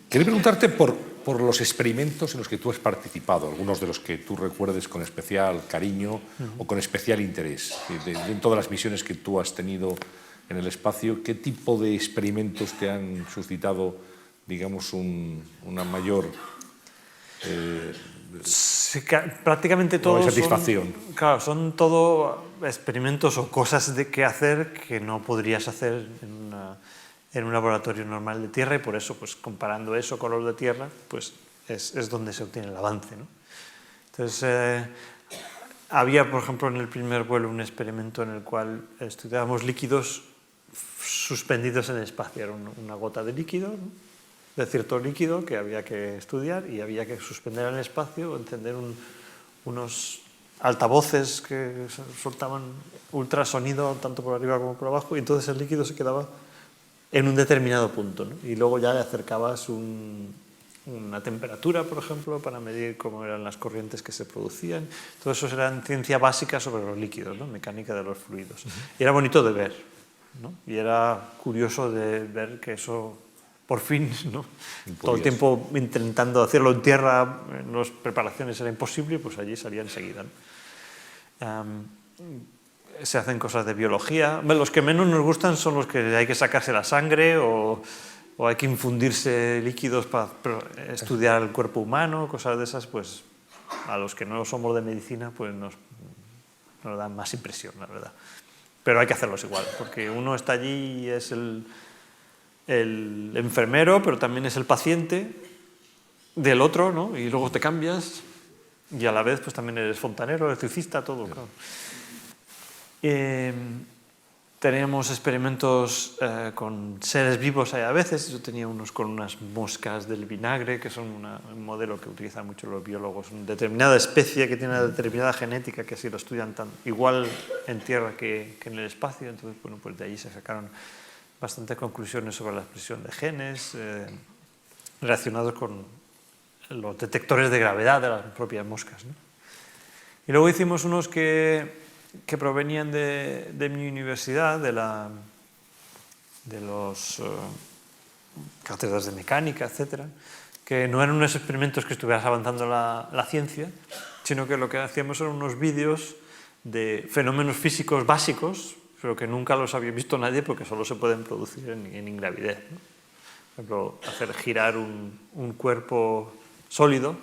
Quería preguntarte por los experimentos en los que tú has participado, algunos de los que tú recuerdes con especial cariño o con especial interés. En todas las misiones que tú has tenido en el espacio, ¿qué tipo de experimentos te han suscitado, digamos, una mayor Sí, prácticamente todos satisfacción? Son todo experimentos o cosas que hacer que no podrías hacer en un laboratorio normal de tierra, y por eso, pues comparando eso con los de tierra, pues es donde se obtiene el avance, ¿no? Entonces, había, por ejemplo, en el primer vuelo un experimento en el cual estudiábamos líquidos suspendidos en el espacio. Era una gota de líquido, ¿no?, de cierto líquido que había que estudiar, y había que suspender en el espacio o encender unos altavoces que soltaban ultrasonido tanto por arriba como por abajo, y entonces el líquido se quedaba en un determinado punto, ¿no? Y luego ya le acercabas una temperatura, por ejemplo, para medir cómo eran las corrientes que se producían. Todo eso era ciencia básica sobre los líquidos, ¿no?, mecánica de los fluidos. Y era bonito de ver, ¿no? Y era curioso de ver que eso, por fin, ¿no?, todo el tiempo intentando hacerlo en tierra, en las preparaciones era imposible, y pues allí salía enseguida, ¿no? Se hacen cosas de biología. Los que menos nos gustan son los que hay que sacarse la sangre o hay que infundirse líquidos para estudiar el cuerpo humano, cosas de esas, pues a los que no somos de medicina pues nos dan más impresión, la verdad. Pero hay que hacerlos igual, porque uno está allí y es el enfermero, pero también es el paciente del otro, ¿no? Y luego te cambias y a la vez pues también eres fontanero, electricista, todo, claro. Teníamos experimentos con seres vivos a veces. Yo tenía unos con unas moscas del vinagre, que son un modelo que utilizan mucho los biólogos, una determinada especie que tiene una determinada genética, que así lo estudian igual en tierra que en el espacio. Entonces, bueno, pues de ahí se sacaron bastantes conclusiones sobre la expresión de genes relacionados con los detectores de gravedad de las propias moscas, ¿no? Y luego hicimos unos que provenían de mi universidad, de los cátedras de mecánica, etcétera, que no eran unos experimentos que estuvieras avanzando la ciencia, sino que lo que hacíamos eran unos vídeos de fenómenos físicos básicos, pero que nunca los había visto nadie porque solo se pueden producir en ingravidez, ¿no? Por ejemplo, hacer girar un cuerpo sólido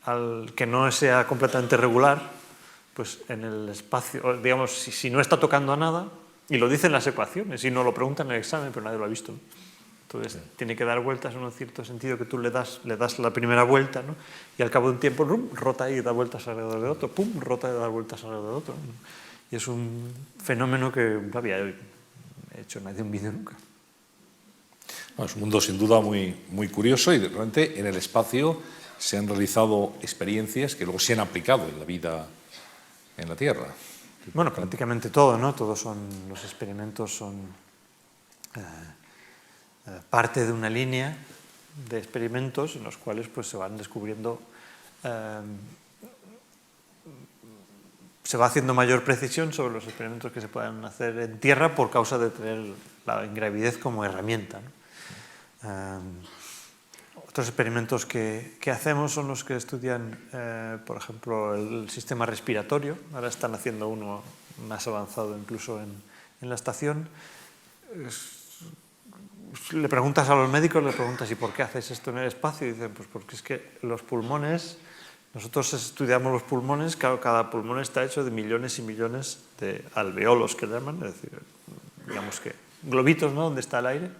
al que no sea completamente regular, pues en el espacio, digamos, si no está tocando a nada, y lo dicen las ecuaciones, y no lo preguntan en el examen, pero nadie lo ha visto, ¿no? Entonces tiene que dar vueltas en un cierto sentido, que tú le das la primera vuelta, ¿no?, y al cabo de un tiempo rota y da vueltas alrededor de otro, pum, rota y da vueltas alrededor de otro, ¿no? Y es un fenómeno que no había hecho nadie un vídeo nunca. Es un mundo sin duda muy, muy curioso, y realmente en el espacio se han realizado experiencias que luego se han aplicado en la vida en la Tierra. Bueno, prácticamente todo, ¿no? Todos los experimentos son parte de una línea de experimentos en los cuales pues, se van descubriendo, se va haciendo mayor precisión sobre los experimentos que se pueden hacer en tierra por causa de tener la ingravidez como herramienta, ¿no? Otros experimentos que hacemos son los que estudian, por ejemplo, el sistema respiratorio. Ahora están haciendo uno más avanzado incluso en la estación, le preguntas a los médicos, le preguntas, ¿y por qué haces esto en el espacio? Y dicen, pues porque es que los pulmones, nosotros estudiamos los pulmones, claro, cada pulmón está hecho de millones y millones de alveolos, que llaman, es decir, digamos que globitos, ¿no?, donde está el aire.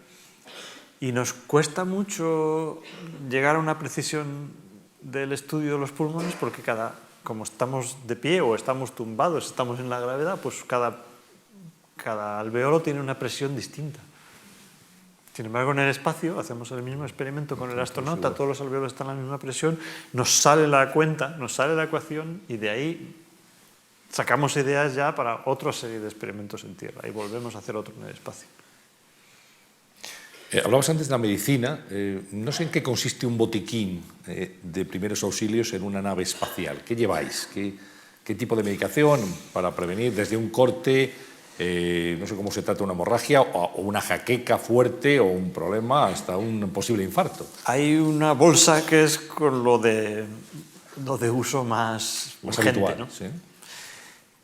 Y nos cuesta mucho llegar a una precisión del estudio de los pulmones porque como estamos de pie o estamos tumbados, estamos en la gravedad, pues cada alveolo tiene una presión distinta. Sin embargo, en el espacio hacemos el mismo experimento con el astronauta, todos los alveolos están a la misma presión, nos sale la cuenta, nos sale la ecuación y de ahí sacamos ideas ya para otra serie de experimentos en Tierra y volvemos a hacer otro en el espacio. Hablabas antes de la medicina. No sé en qué consiste un botiquín de primeros auxilios en una nave espacial. ¿Qué lleváis? ¿Qué tipo de medicación para prevenir desde un corte, no sé cómo se trata, una hemorragia o una jaqueca fuerte o un problema hasta un posible infarto? Hay una bolsa que es con lo de uso más urgente, habitual, ¿no? ¿Sí?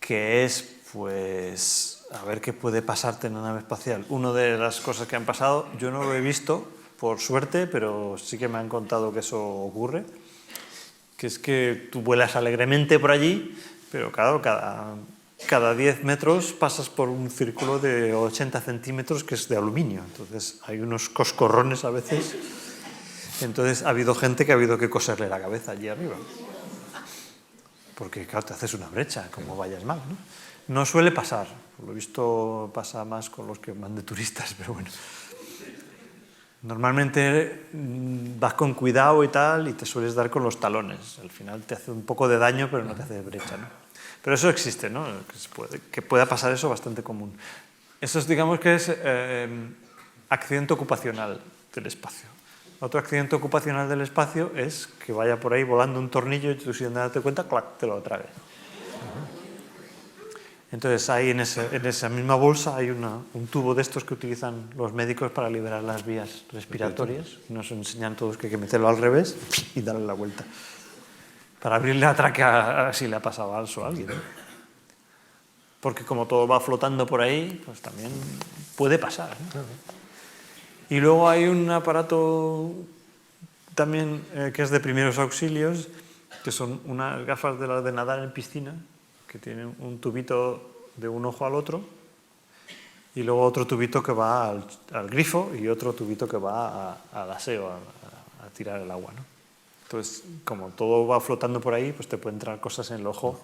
Que es, pues, a ver qué puede pasarte en la nave espacial. Una de las cosas que han pasado, yo no lo he visto, por suerte, pero sí que me han contado que eso ocurre, que es que tú vuelas alegremente por allí, pero claro, cada 10 metros pasas por un círculo de 80 centímetros que es de aluminio. Entonces hay unos coscorrones a veces. Entonces ha habido gente que ha habido que coserle la cabeza allí arriba. Porque claro, te haces una brecha, como vayas mal, ¿no? No suele pasar, por lo visto pasa más con los que van de turistas, pero bueno. Normalmente vas con cuidado y tal y te sueles dar con los talones. Al final te hace un poco de daño, pero no te hace brecha, ¿no? Pero eso existe, ¿no? Que pueda pasar eso, bastante común. Eso es, digamos que es accidente ocupacional del espacio. Otro accidente ocupacional del espacio es que vaya por ahí volando un tornillo y tú sin darte cuenta, ¡clac!, te lo trague. Entonces ahí en esa misma bolsa hay un tubo de estos que utilizan los médicos para liberar las vías respiratorias. Nos enseñan todos que hay que meterlo al revés y darle la vuelta. Para abrirle la tráquea si le ha pasado algo a alguien, ¿no? Porque como todo va flotando por ahí, pues también puede pasar, ¿no? Y luego hay un aparato también que es de primeros auxilios, que son unas gafas de las de nadar en piscina, que tienen un tubito de un ojo al otro, y luego otro tubito que va al grifo y otro tubito que va al aseo, a tirar el agua, ¿no? Entonces, como todo va flotando por ahí, pues te pueden entrar cosas en el ojo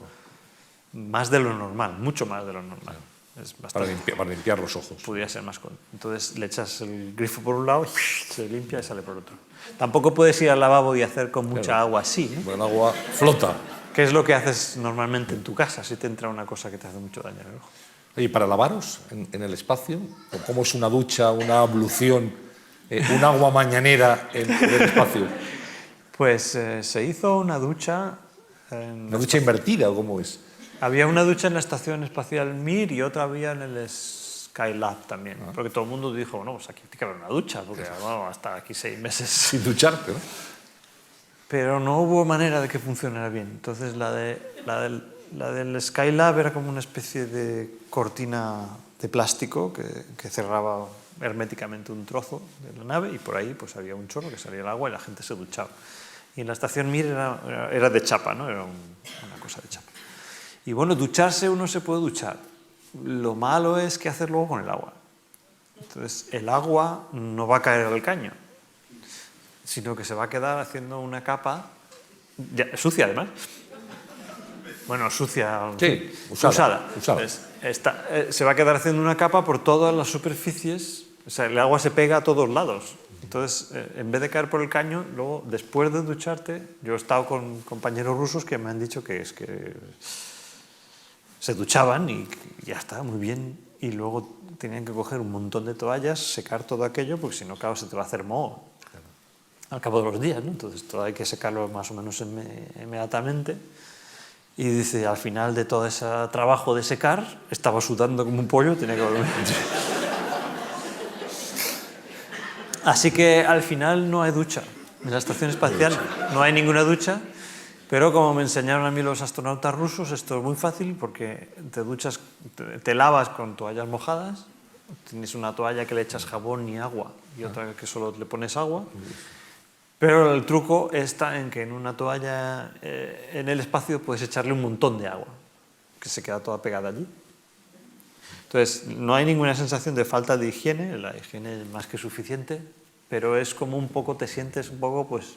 más de lo normal, mucho más de lo normal. Es bastante, para limpiar los ojos. Podría ser más con. Entonces le echas el grifo por un lado, se limpia y sale por otro. Tampoco puedes ir al lavabo y hacer con mucha agua así, ¿no? El agua flota. ¿Qué es lo que haces normalmente en tu casa si te entra una cosa que te hace mucho daño en el ojo? ¿Y para lavaros en el espacio? ¿Cómo es una ducha, una ablución, un agua mañanera en el espacio? Pues se hizo una ducha... ¿Una ducha invertida o cómo es? Había una ducha en la Estación Espacial Mir y otra había en el Skylab también. Porque todo el mundo dijo, bueno, pues aquí tiene que haber una ducha, porque vamos a estar aquí 6 meses. Sin ducharte, ¿no? Pero no hubo manera de que funcionara bien. Entonces la del Skylab era como una especie de cortina de plástico que cerraba herméticamente un trozo de la nave y por ahí pues había un chorro que salía el agua y la gente se duchaba. Y en la Estación Mir era de chapa, ¿no? Era una cosa de chapa. Y bueno, ducharse uno se puede duchar. Lo malo es que hacer luego con el agua. Entonces el agua no va a caer al caño, sino que se va a quedar haciendo una capa sucia además. Bueno, sucia, sí, usada. Entonces, se va a quedar haciendo una capa por todas las superficies, o sea, el agua se pega a todos lados. Entonces, en vez de caer por el caño, luego, después de ducharte, yo he estado con compañeros rusos que me han dicho que es que se duchaban y ya está, muy bien, y luego tenían que coger un montón de toallas, secar todo aquello, porque si no, claro, se te va a hacer moho al cabo de los días, ¿no? Entonces todo hay que secarlo más o menos inmediatamente. Y dice, al final de todo ese trabajo de secar, estaba sudando como un pollo, tenía que volver. Así que al final no hay ducha. En la estación espacial no hay ninguna ducha Pero como me enseñaron a mí los astronautas rusos, esto es muy fácil porque te duchas, te lavas con toallas mojadas, tienes una toalla que le echas jabón y agua y otra que solo le pones agua, pero el truco está en que en una toalla en el espacio puedes echarle un montón de agua, que se queda toda pegada allí. Entonces, no hay ninguna sensación de falta de higiene, la higiene es más que suficiente, pero es como un poco, te sientes un poco, pues,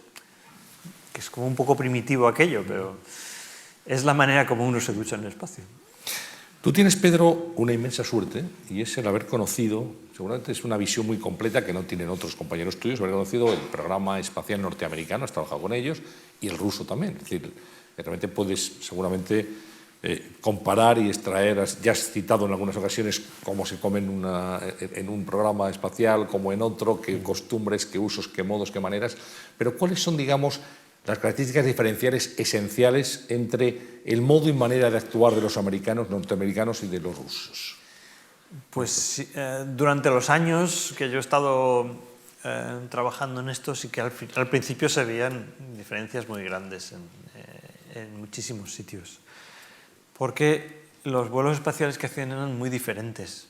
que es como un poco primitivo aquello, pero es la manera como uno se ducha en el espacio. Tú tienes, Pedro, una inmensa suerte, y es el haber conocido, seguramente es una visión muy completa que no tienen otros compañeros tuyos, haber conocido el programa espacial norteamericano, has trabajado con ellos, y el ruso también. Es decir, realmente puedes seguramente comparar y extraer, ya has citado en algunas ocasiones cómo se come en un programa espacial, como en otro, qué costumbres, qué usos, qué modos, qué maneras, pero ¿cuáles son, digamos, las características diferenciales esenciales entre el modo y manera de actuar de los norteamericanos y de los rusos? Pues durante los años que yo he estado trabajando en esto, sí que al principio se veían diferencias muy grandes en muchísimos sitios, porque los vuelos espaciales que hacían eran muy diferentes.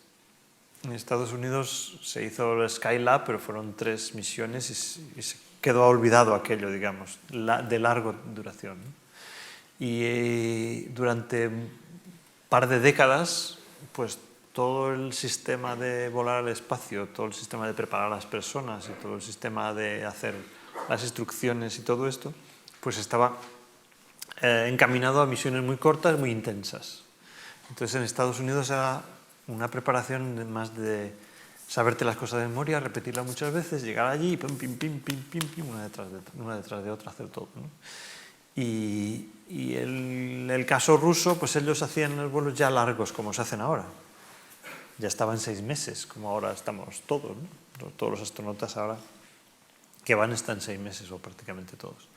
En Estados Unidos se hizo el Skylab, pero fueron 3 misiones y se quedó olvidado aquello, digamos, de larga duración. Y durante un par de décadas, pues todo el sistema de volar al espacio, todo el sistema de preparar a las personas y todo el sistema de hacer las instrucciones y todo esto, pues estaba encaminado a misiones muy cortas, muy intensas. Entonces en Estados Unidos era una preparación más de saberte las cosas de memoria, repetirlas muchas veces, llegar allí y pim, pim, pim, pim, pim, pim, una detrás de otra hacer todo, ¿no? Y el caso ruso, pues ellos hacían los vuelos ya largos, como se hacen ahora. Ya estaban 6 meses, como ahora estamos todos, ¿no? Todos los astronautas ahora que van están 6 meses o prácticamente todos.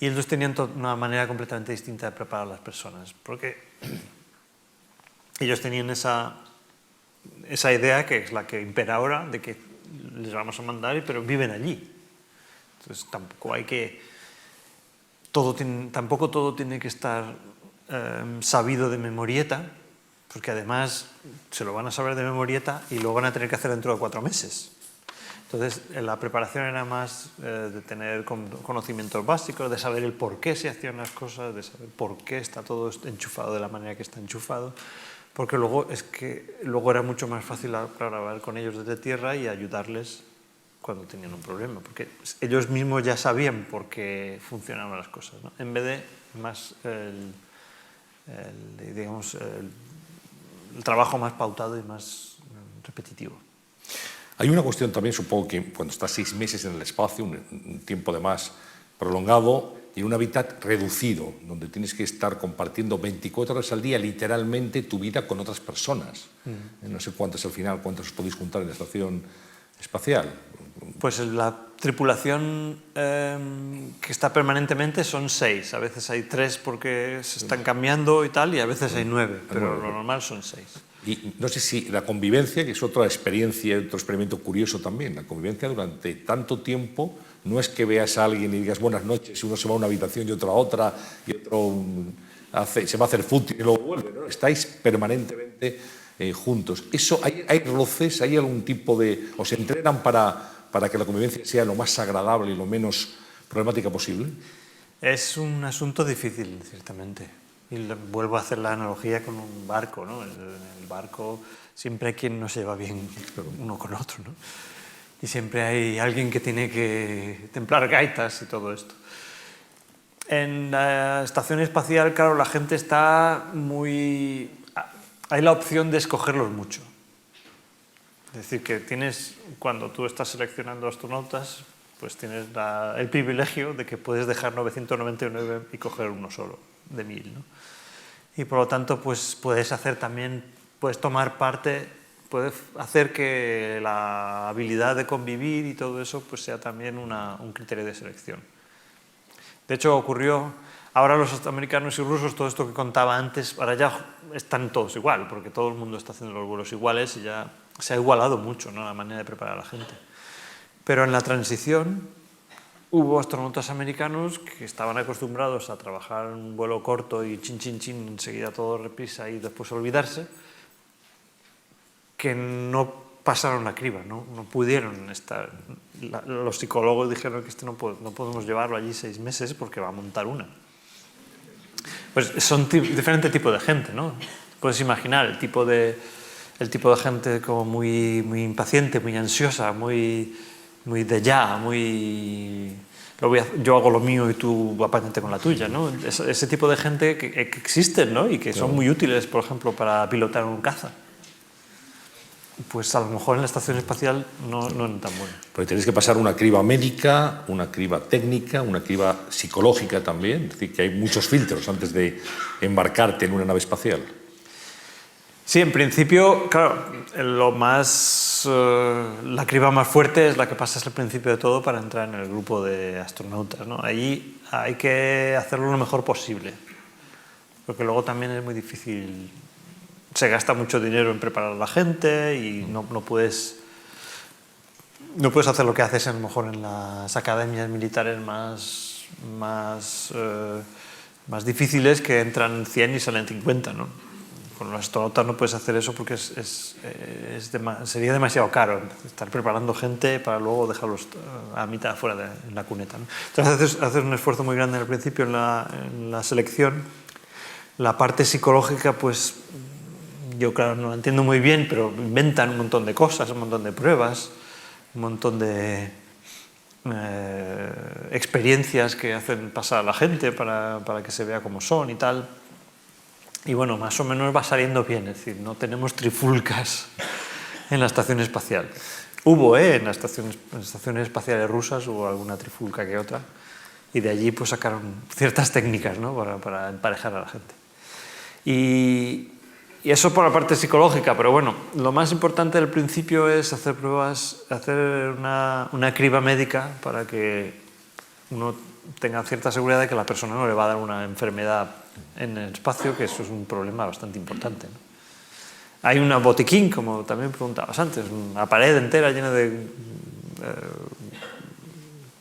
Y ellos tenían una manera completamente distinta de preparar a las personas, porque ellos tenían esa idea, que es la que impera ahora, de que les vamos a mandar, pero viven allí. Entonces tampoco hay que... tampoco todo tiene que estar sabido de memorieta, porque además se lo van a saber de memorieta y lo van a tener que hacer dentro de 4 meses. Entonces, la preparación era más de tener conocimientos básicos, de saber el por qué se hacían las cosas, de saber por qué está todo enchufado de la manera que está enchufado, porque luego era mucho más fácil hablar con ellos desde tierra y ayudarles cuando tenían un problema, porque ellos mismos ya sabían por qué funcionaban las cosas, ¿no? En vez de más digamos, el trabajo más pautado y más repetitivo. Hay una cuestión también, supongo que cuando estás 6 meses en el espacio, un tiempo además prolongado, y en un hábitat reducido, donde tienes que estar compartiendo 24 horas al día, literalmente, tu vida con otras personas. No sé cuántas al final, cuántas os podéis juntar en la estación espacial. Pues la tripulación que está permanentemente son 6. A veces hay 3 porque se están cambiando y tal, y a veces hay 9, pero lo normal son 6. Y no sé si la convivencia, que es otra experiencia, otro experimento curioso también, la convivencia durante tanto tiempo, no es que veas a alguien y digas buenas noches, y uno se va a una habitación y otro a otra, y otro se va a hacer fútbol y luego vuelve, ¿no? Estáis permanentemente juntos. Eso, ¿hay roces, hay algún tipo de... ¿Os entrenan para que la convivencia sea lo más agradable y lo menos problemática posible? Es un asunto difícil, ciertamente. Y vuelvo a hacer la analogía con un barco, ¿no? En el barco siempre hay quien no se lleva bien uno con otro, ¿no? Y siempre hay alguien que tiene que templar gaitas y todo esto. En la estación espacial, claro, la gente está muy... Hay la opción de escogerlos mucho. Es decir, que cuando tú estás seleccionando astronautas, pues tienes el privilegio de que puedes dejar 999 y coger uno solo, de 1000, ¿no? Y por lo tanto, pues puedes tomar parte, puedes hacer que la habilidad de convivir y todo eso pues sea también un criterio de selección. De hecho, ocurrió, ahora los americanos y rusos, todo esto que contaba antes, ahora ya están todos igual, porque todo el mundo está haciendo los vuelos iguales y ya se ha igualado mucho, ¿no?, la manera de preparar a la gente. Pero en la transición, hubo astronautas americanos que estaban acostumbrados a trabajar en un vuelo corto y chin, chin, chin, enseguida todo reprisa y después olvidarse, que no pasaron la criba, no pudieron estar. Los psicólogos dijeron que no podemos llevarlo allí 6 meses porque va a montar una. Pues son diferentes tipos de gente, ¿no? Puedes imaginar el tipo de gente como muy impaciente, muy ansiosa, muy de ya, yo hago lo mío y tú apáñate con la tuya, ¿no? Ese tipo de gente que existen, ¿no? Y que son muy útiles, por ejemplo, para pilotar un caza. Pues a lo mejor en la estación espacial no es tan bueno. Porque tenéis que pasar una criba médica, una criba técnica, una criba psicológica también. Es decir, que hay muchos filtros antes de embarcarte en una nave espacial. Sí, en principio, claro, la criba más fuerte es la que pasas al principio de todo para entrar en el grupo de astronautas, ¿no? Allí hay que hacerlo lo mejor posible, porque luego también es muy difícil. Se gasta mucho dinero en preparar a la gente y no puedes hacer lo que haces a lo mejor en las academias militares más difíciles, que entran 100 y salen 50, ¿no? Con los astronautas no puedes hacer eso porque sería demasiado caro estar preparando gente para luego dejarlos a mitad fuera en la cuneta, ¿no? Entonces haces un esfuerzo muy grande al principio en la selección. La parte psicológica, pues yo claro no la entiendo muy bien, pero inventan un montón de cosas, un montón de pruebas, un montón de experiencias que hacen pasar a la gente para que se vea cómo son y tal. Y bueno, más o menos va saliendo bien, es decir, no tenemos trifulcas en la estación espacial. Hubo, en las estaciones espaciales rusas hubo alguna trifulca que otra, y de allí pues sacaron ciertas técnicas, ¿no? para emparejar a la gente. Y eso por la parte psicológica, pero bueno, lo más importante al principio es hacer pruebas, hacer una criba médica para que uno tenga cierta seguridad de que la persona no le va a dar una enfermedad en el espacio, que eso es un problema bastante importante, ¿no? Hay un botiquín, como también preguntabas antes, una pared entera llena de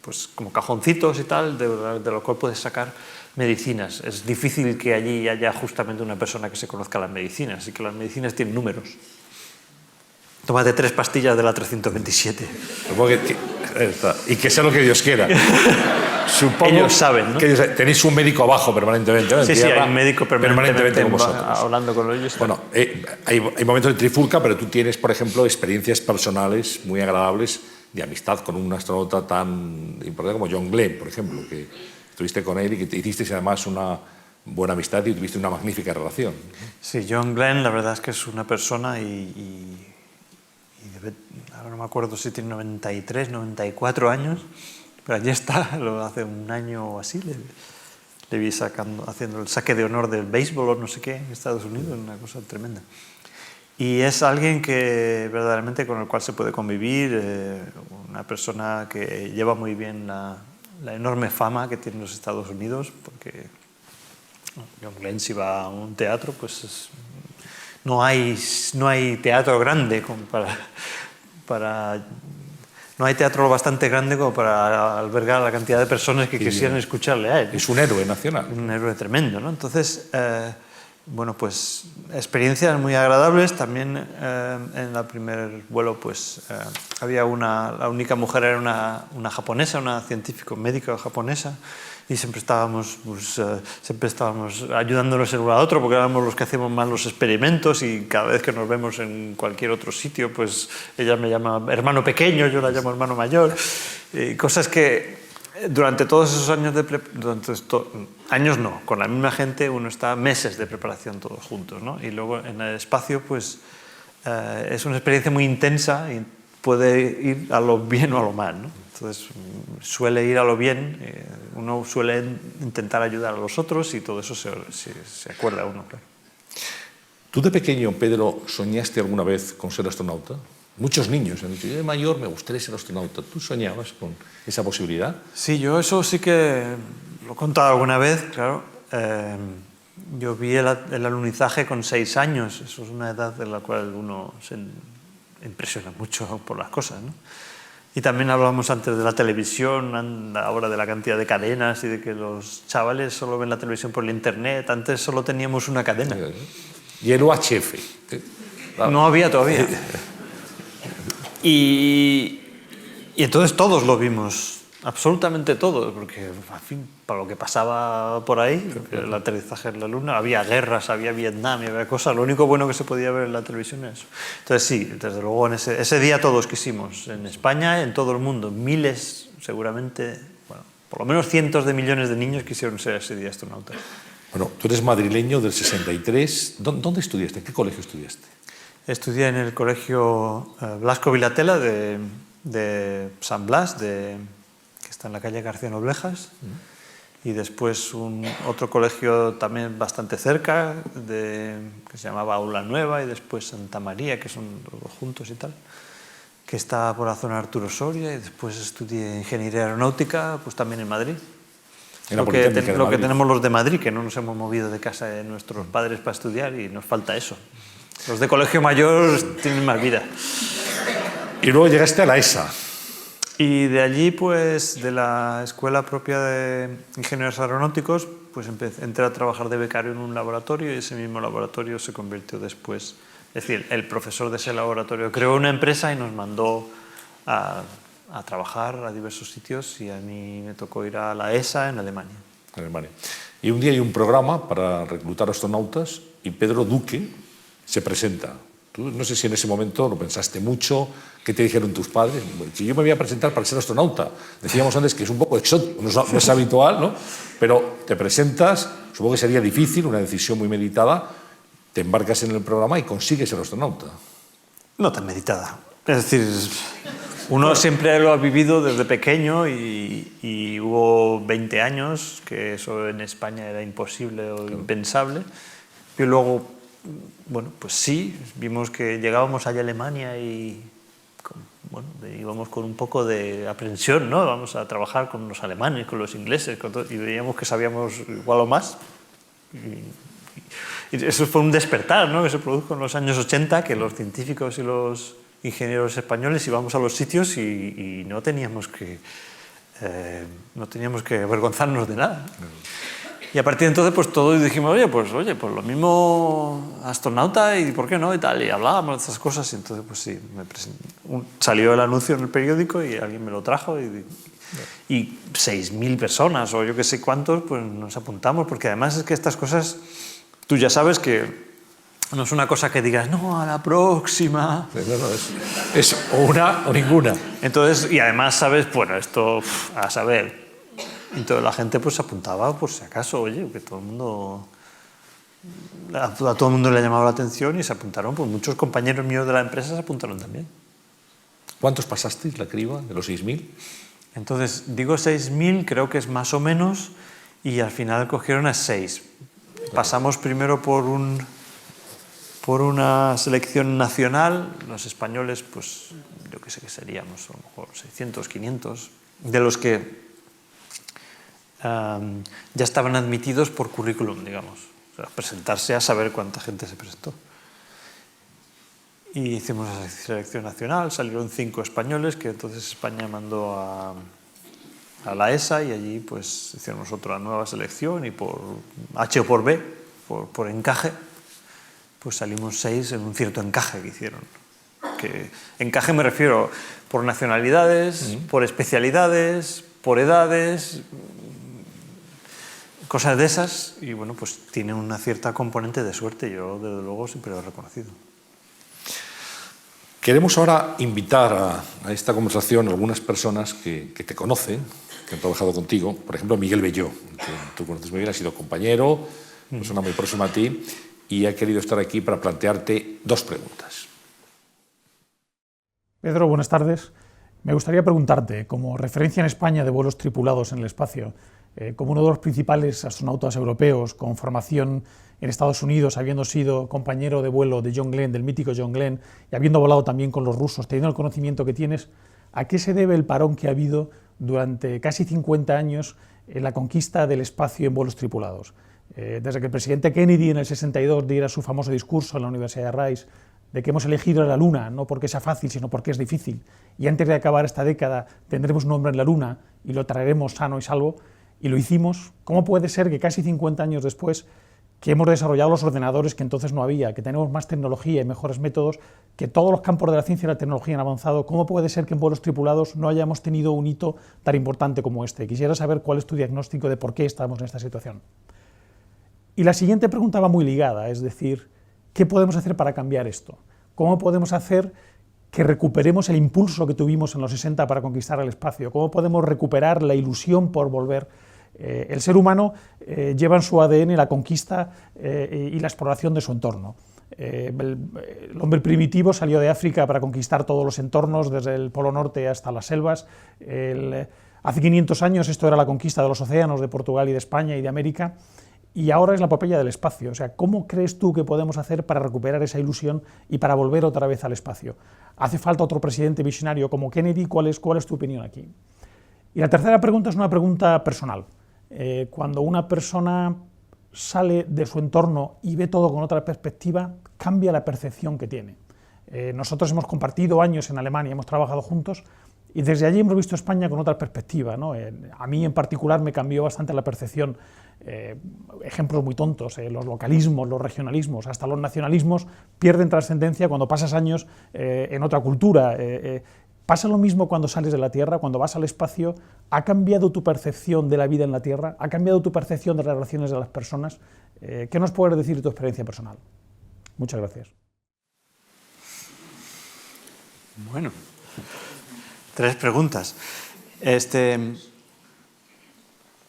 pues como cajoncitos y tal, de los cuales puedes sacar medicinas. Es difícil que allí haya justamente una persona que se conozca las medicinas, así que las medicinas tienen números. Tómate 3 pastillas de la 327. Y que sea lo que Dios quiera. Supongo. Ellos saben, ¿no? Que tenéis un médico abajo permanentemente, ¿no? Sí, hay un médico permanentemente con vosotros. Hablando con ellos. Bueno, hay momentos de trifulca, pero tú tienes, por ejemplo, experiencias personales muy agradables de amistad con un astronauta tan importante como John Glenn, por ejemplo, que estuviste con él y que te hicisteis además una buena amistad y tuviste una magnífica relación. Sí, John Glenn, la verdad es que es una persona ahora no me acuerdo si tiene 93, 94 años, pero allí está, hace un año o así, le vi haciendo el saque de honor del béisbol o no sé qué en Estados Unidos, una cosa tremenda. Y es alguien que verdaderamente con el cual se puede convivir, una persona que lleva muy bien la enorme fama que tiene los Estados Unidos, porque John Glenn, si va a un teatro, pues no hay teatro grande no hay teatro lo bastante grande como para albergar a la cantidad de personas que quisieran escucharle a él. Es un héroe nacional. Un héroe tremendo, ¿no? Entonces, bueno, pues experiencias muy agradables. También en el primer vuelo, pues había la única mujer era una japonesa, una científica médica japonesa, y siempre estábamos ayudándonos el uno al otro porque éramos los que hacíamos más los experimentos, y cada vez que nos vemos en cualquier otro sitio, pues ella me llama hermano pequeño, yo la llamo hermano mayor, cosas que durante todos esos años años no, con la misma gente uno está meses de preparación todos juntos, ¿no? Y luego en el espacio pues es una experiencia muy intensa y puede ir a lo bien o a lo mal, ¿no? Entonces suele ir a lo bien, uno suele intentar ayudar a los otros y todo eso se acuerda uno, claro. ¿Tú de pequeño, Pedro, soñaste alguna vez con ser astronauta? Muchos niños han dicho, yo de mayor me gustaría ser astronauta. ¿Tú soñabas con esa posibilidad? Sí, yo eso sí que lo he contado alguna vez, claro. Yo vi el alunizaje con 6 años, eso es una edad en la cual uno se impresiona mucho por las cosas, ¿no? Y también hablábamos antes de la televisión, ahora de la cantidad de cadenas y de que los chavales solo ven la televisión por el internet. Antes solo teníamos una cadena. Y el UHF. No había todavía. Y entonces todos lo vimos, absolutamente todos, porque, en fin, para lo que pasaba por ahí, el aterrizaje en la Luna, había guerras, había Vietnam, había cosas, lo único bueno que se podía ver en la televisión era eso. Entonces sí, desde luego en ese día todos quisimos, en España, en todo el mundo, miles, seguramente, bueno, por lo menos cientos de millones de niños quisieron ser ese día astronautas. Bueno, tú eres madrileño del 63, ¿dónde estudiaste? ¿En qué colegio estudiaste? Estudié en el colegio Blasco Vilatela de San Blas, que está en la calle García Noblejas, y después otro colegio también bastante cerca, que se llamaba Aula Nueva, y después Santa María, que son los juntos y tal, que está por la zona Arturo Soria, y después estudié Ingeniería Aeronáutica, pues también en Madrid. Lo que tenemos los de Madrid, que no nos hemos movido de casa de nuestros padres para estudiar y nos falta eso. Los de colegio mayor tienen más vida. Y luego llegaste a la ESA. Y de allí, pues, de la Escuela Propia de Ingenieros Aeronáuticos, pues entré a trabajar de becario en un laboratorio y ese mismo laboratorio se convirtió después... Es decir, el profesor de ese laboratorio creó una empresa y nos mandó a trabajar a diversos sitios y a mí me tocó ir a la ESA en Alemania. Y un día hay un programa para reclutar astronautas y Pedro Duque se presenta. Tú no sé si en ese momento lo pensaste mucho, ¿qué te dijeron tus padres? Si yo me voy a presentar para ser astronauta, decíamos antes que es un poco exótico, no es habitual, ¿no? Pero te presentas, supongo que sería difícil, una decisión muy meditada, te embarcas en el programa y consigues ser astronauta. No tan meditada. Es decir, uno siempre lo ha vivido desde pequeño y hubo 20 años, que eso en España era imposible o impensable, y luego... Bueno, pues sí, vimos que llegábamos allá a Alemania y íbamos con un poco de aprensión, ¿no? Vamos a trabajar con los alemanes, con los ingleses, y veíamos que sabíamos igual o más. Y eso fue un despertar, ¿no? Que se produjo en los años 80, que los científicos y los ingenieros españoles íbamos a los sitios y no teníamos que avergonzarnos de nada. Y a partir de entonces, pues todos dijimos, oye, pues lo mismo astronauta y por qué no y tal, y hablábamos de esas cosas y entonces, pues sí, salió el anuncio en el periódico y alguien me lo trajo y 6.000 personas o yo qué sé cuántos, pues nos apuntamos, porque además es que estas cosas, tú ya sabes que no es una cosa que digas, no, a la próxima. Es o una o ninguna. Entonces, y además sabes, bueno, esto, a saber. Entonces la gente pues se apuntaba por si acaso, oye, que a todo el mundo le llamaba la atención y se apuntaron, pues muchos compañeros míos de la empresa se apuntaron también. ¿Cuántos pasasteis la criba de los 6.000? Entonces, digo 6.000, creo que es más o menos, y al final cogieron a 6. Pasamos primero por una selección nacional, los españoles, pues yo qué sé qué seríamos, a lo mejor 600, 500, de los que ya estaban admitidos por currículum, digamos. O sea, presentarse a saber cuánta gente se presentó. Y hicimos la selección nacional, salieron 5 españoles, que entonces España mandó a la ESA y allí pues hicimos otra nueva selección y por H o por B, por encaje, pues salimos 6 en un cierto encaje que hicieron. Que encaje me refiero por nacionalidades, por especialidades, por edades, cosas de esas, y bueno, pues tiene una cierta componente de suerte, yo desde luego siempre lo he reconocido. Queremos ahora invitar a esta conversación a algunas personas que te conocen, que han trabajado contigo, por ejemplo Miguel Belló, que tú conoces muy bien, ha sido compañero, persona muy próxima a ti, y ha querido estar aquí para plantearte 2 preguntas. Pedro, buenas tardes. Me gustaría preguntarte, como referencia en España de vuelos tripulados en el espacio, como uno de los principales astronautas europeos con formación en Estados Unidos, habiendo sido compañero de vuelo de John Glenn, del mítico John Glenn, y habiendo volado también con los rusos, teniendo el conocimiento que tienes, ¿a qué se debe el parón que ha habido durante casi 50 años en la conquista del espacio en vuelos tripulados? Desde que el presidente Kennedy en el 62 diera su famoso discurso en la Universidad de Rice, de que hemos elegido la Luna no porque sea fácil, sino porque es difícil, y antes de acabar esta década tendremos un hombre en la Luna y lo traeremos sano y salvo, y lo hicimos, ¿cómo puede ser que casi 50 años después, que hemos desarrollado los ordenadores que entonces no había, que tenemos más tecnología y mejores métodos, que todos los campos de la ciencia y la tecnología han avanzado, cómo puede ser que en vuelos tripulados no hayamos tenido un hito tan importante como este? Quisiera saber cuál es tu diagnóstico de por qué estamos en esta situación. Y la siguiente pregunta va muy ligada, es decir, ¿qué podemos hacer para cambiar esto? ¿Cómo podemos hacer que recuperemos el impulso que tuvimos en los 60 para conquistar el espacio? ¿Cómo podemos recuperar la ilusión por volver? El ser humano lleva en su ADN la conquista y la exploración de su entorno. El hombre primitivo salió de África para conquistar todos los entornos, desde el Polo Norte hasta las selvas. Hace 500 años esto era la conquista de los océanos, de Portugal y de España y de América, y ahora es la epopeya del espacio. O sea, ¿cómo crees tú que podemos hacer para recuperar esa ilusión y para volver otra vez al espacio? ¿Hace falta otro presidente visionario como Kennedy? ¿Cuál es tu opinión aquí? Y la tercera pregunta es una pregunta personal. Cuando una persona sale de su entorno y ve todo con otra perspectiva, cambia la percepción que tiene. Nosotros hemos compartido años en Alemania, hemos trabajado juntos y desde allí hemos visto España con otra perspectiva, ¿no? A mí en particular me cambió bastante la percepción. Ejemplos muy tontos, los localismos, los regionalismos, hasta los nacionalismos pierden trascendencia cuando pasas años en otra cultura. ¿Pasa lo mismo cuando sales de la Tierra, cuando vas al espacio? ¿Ha cambiado tu percepción de la vida en la Tierra? ¿Ha cambiado tu percepción de las relaciones de las personas? ¿Qué nos puedes decir de tu experiencia personal? Muchas gracias. Bueno, 3 preguntas.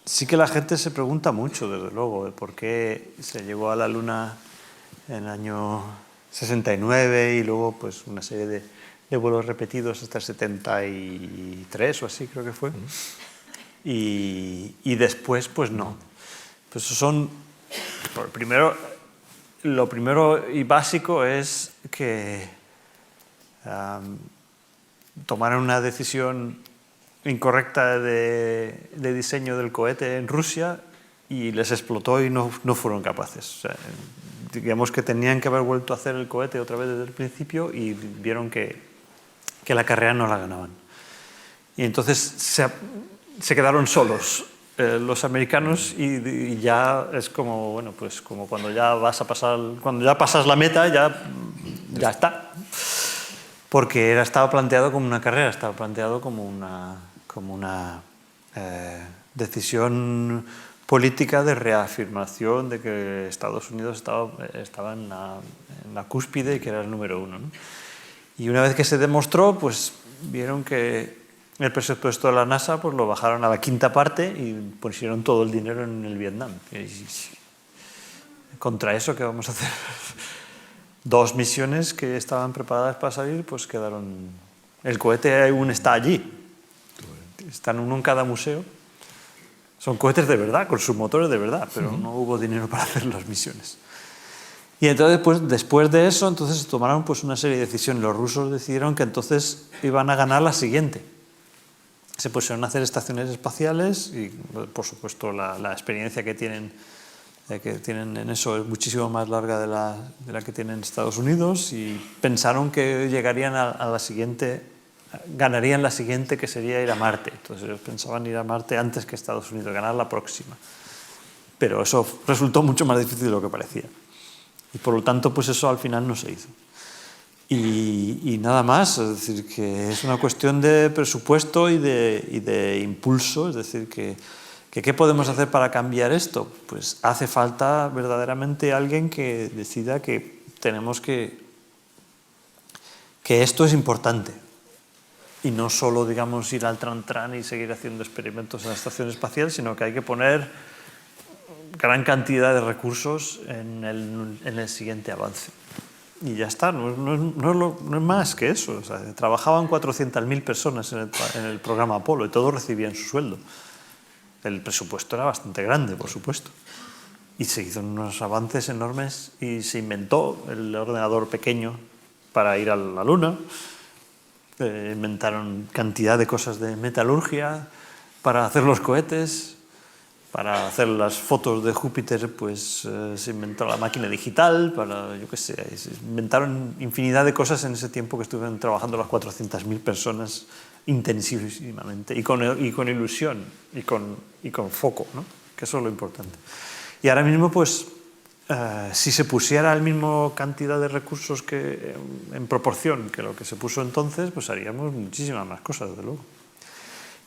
Sí que la gente se pregunta mucho, desde luego, de por qué se llegó a la Luna en el año 69 y luego pues una serie de vuelos repetidos hasta el 73 o así creo que fue, y después pues no. Pues lo primero y básico es que tomaron una decisión incorrecta de diseño del cohete en Rusia y les explotó y no fueron capaces. O sea, digamos que tenían que haber vuelto a hacer el cohete otra vez desde el principio y vieron que la carrera no la ganaban. Y entonces se quedaron solos los americanos y ya es como, bueno, pues como cuando ya pasas la meta, ya está. Porque estaba planteado como una carrera, estaba planteado como una decisión política de reafirmación de que Estados Unidos estaba en la cúspide y que era el número 1, ¿no? Y una vez que se demostró, pues vieron que el presupuesto de la NASA pues lo bajaron a la 5ª parte y pusieron todo el dinero en el Vietnam. Y contra eso, ¿qué vamos a hacer? 2 misiones que estaban preparadas para salir, pues quedaron... El cohete aún está allí. Están uno en cada museo. Son cohetes de verdad, con sus motores de verdad, pero no hubo dinero para hacer las misiones. Y entonces, pues, después de eso, entonces tomaron pues, una serie de decisiones. Los rusos decidieron que entonces iban a ganar la siguiente. Se pusieron a hacer estaciones espaciales y, por supuesto, la experiencia que tienen en eso es muchísimo más larga de la que tienen Estados Unidos y pensaron que llegarían a la siguiente, ganarían la siguiente, que sería ir a Marte. Entonces ellos pensaban ir a Marte antes que Estados Unidos, ganar la próxima. Pero eso resultó mucho más difícil de lo que parecía. Y por lo tanto, pues eso al final no se hizo. Y nada más, es decir, que es una cuestión de presupuesto y de impulso, es decir, que ¿qué podemos hacer para cambiar esto? Pues hace falta verdaderamente alguien que decida que tenemos que esto es importante y no solo, digamos, ir al tran y seguir haciendo experimentos en la estación espacial, sino que hay que poner gran cantidad de recursos en el siguiente avance. Y ya está, no es más que eso. O sea, trabajaban 400.000 personas en el programa Apolo y todos recibían su sueldo. El presupuesto era bastante grande, por supuesto. Y se hizo unos avances enormes y se inventó el ordenador pequeño para ir a la Luna. Inventaron cantidad de cosas de metalurgia para hacer los cohetes. Para hacer las fotos de Júpiter, pues se inventó la máquina digital, yo qué sé, se inventaron infinidad de cosas en ese tiempo que estuvieron trabajando las 400.000 personas intensísimamente, y con ilusión, y con foco, ¿no? Que eso es lo importante. Y ahora mismo, pues, si se pusiera la misma cantidad de recursos en proporción que lo que se puso entonces, pues haríamos muchísimas más cosas, desde luego.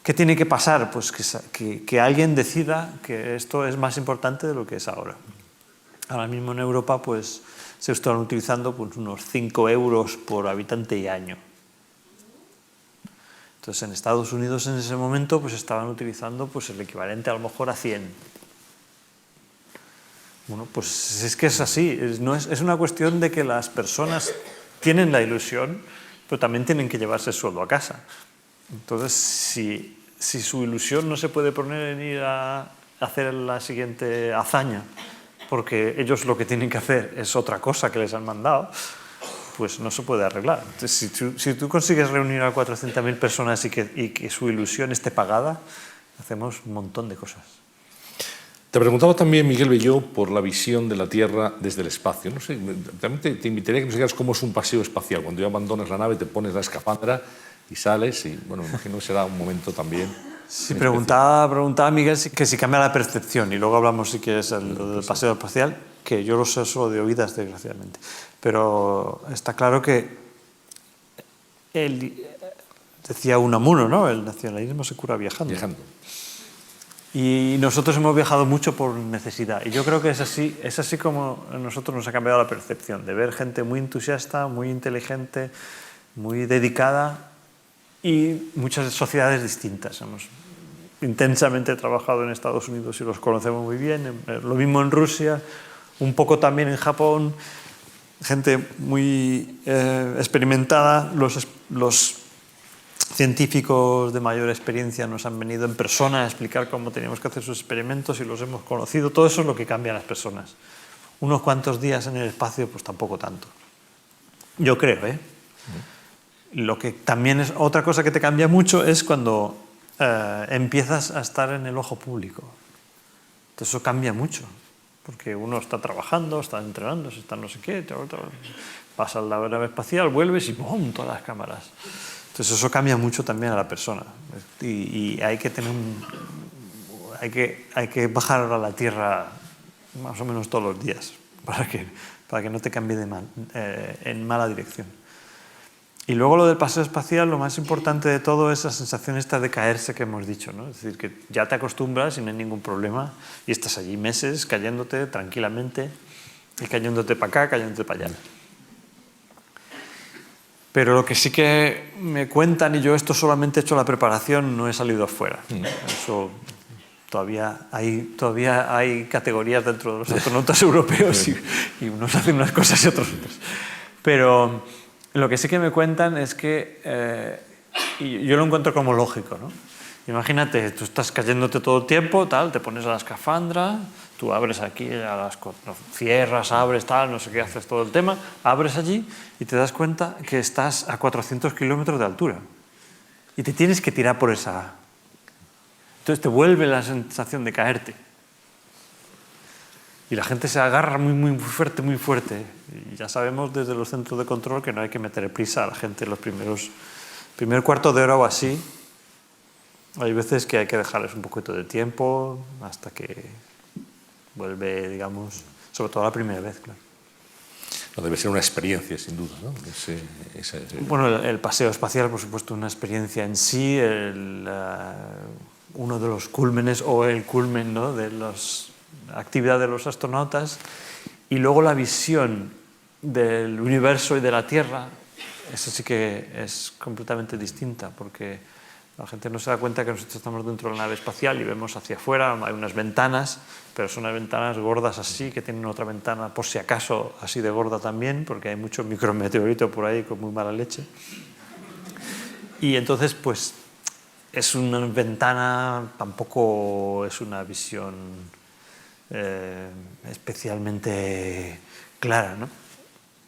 ¿Qué tiene que pasar? Pues que alguien decida que esto es más importante de lo que es ahora. Ahora mismo en Europa, pues, se están utilizando pues, unos 5 euros por habitante y año. Entonces, en Estados Unidos en ese momento pues, estaban utilizando pues, el equivalente a lo mejor a 100. Bueno, pues es que es así. Es una cuestión de que las personas tienen la ilusión, pero también tienen que llevarse el sueldo a casa. Entonces, si su ilusión no se puede poner en ir a hacer la siguiente hazaña, porque ellos lo que tienen que hacer es otra cosa que les han mandado, pues no se puede arreglar. Entonces, si tú consigues reunir a 400.000 personas y que su ilusión esté pagada, hacemos un montón de cosas. Te preguntaba también, Miguel Belló, por la visión de la Tierra desde el espacio. No sé, también te invitaría a que nos dijeras cómo es un paseo espacial. Cuando ya abandonas la nave, te pones la escafandra y sales, y bueno, me imagino que será un momento también. Sí, preguntaba a Miguel que si cambia la percepción, y luego hablamos si quieres del paseo espacial, que yo lo sé solo de oídas, desgraciadamente. Pero está claro que él decía Unamuno, ¿no? El nacionalismo se cura viajando. Y nosotros hemos viajado mucho por necesidad. Y yo creo que es así como a nosotros nos ha cambiado la percepción, de ver gente muy entusiasta, muy inteligente, muy dedicada, y muchas sociedades distintas. Hemos intensamente trabajado en Estados Unidos y los conocemos muy bien, lo mismo en Rusia, un poco también en Japón, gente muy experimentada. Los científicos de mayor experiencia nos han venido en persona a explicar cómo teníamos que hacer sus experimentos y los hemos conocido. Todo eso es lo que cambia a las personas. Unos cuantos días en el espacio, pues tampoco tanto. Yo creo, ¿eh? Lo que también es otra cosa que te cambia mucho es cuando empiezas a estar en el ojo público. Entonces eso cambia mucho, porque uno está trabajando, está entrenando, está no sé qué, pasa la nave espacial, vuelves y ¡pum!, todas las cámaras. Entonces eso cambia mucho también a la persona, y hay que tener hay que bajar a la Tierra más o menos todos los días para que no te cambie en mala dirección. Y luego lo del paseo espacial, lo más importante de todo es la sensación esta de caerse que hemos dicho, ¿no? Es decir, que ya te acostumbras y no hay ningún problema, y estás allí meses cayéndote tranquilamente, y cayéndote para acá, cayéndote para allá. Pero lo que sí que me cuentan, y yo esto solamente he hecho la preparación, no he salido afuera. Eso todavía hay categorías dentro de los astronautas europeos, y unos hacen unas cosas y otros otras. Pero lo que sí que me cuentan es que, y yo lo encuentro como lógico, ¿no? Imagínate, tú estás cayéndote todo el tiempo, tal, te pones a la escafandra, tú abres aquí, cierras, abres, tal, no sé qué, haces todo el tema, abres allí y te das cuenta que estás a 400 kilómetros de altura y te tienes que tirar por esa. Entonces te vuelve la sensación de caerte. Y la gente se agarra muy fuerte, muy fuerte. Y ya sabemos desde los centros de control que no hay que meter prisa a la gente en los primer cuarto de hora o así. Hay veces que hay que dejarles un poquito de tiempo hasta que vuelve, digamos, sobre todo la primera vez, claro. No, debe ser una experiencia, sin duda, ¿no? Bueno, el paseo espacial, por supuesto, una experiencia en sí, uno de los cúlmenes o el culmen, ¿no?, de las actividades de los astronautas, y luego la visión del universo y de la Tierra. Eso sí que es completamente distinta, porque la gente no se da cuenta que nosotros estamos dentro de la nave espacial y vemos hacia afuera, hay unas ventanas, pero son unas ventanas gordas así, que tienen otra ventana por si acaso así de gorda también, porque hay mucho micrometeorito por ahí con muy mala leche. Y entonces, pues, es una ventana, tampoco es una visión especialmente clara, ¿no?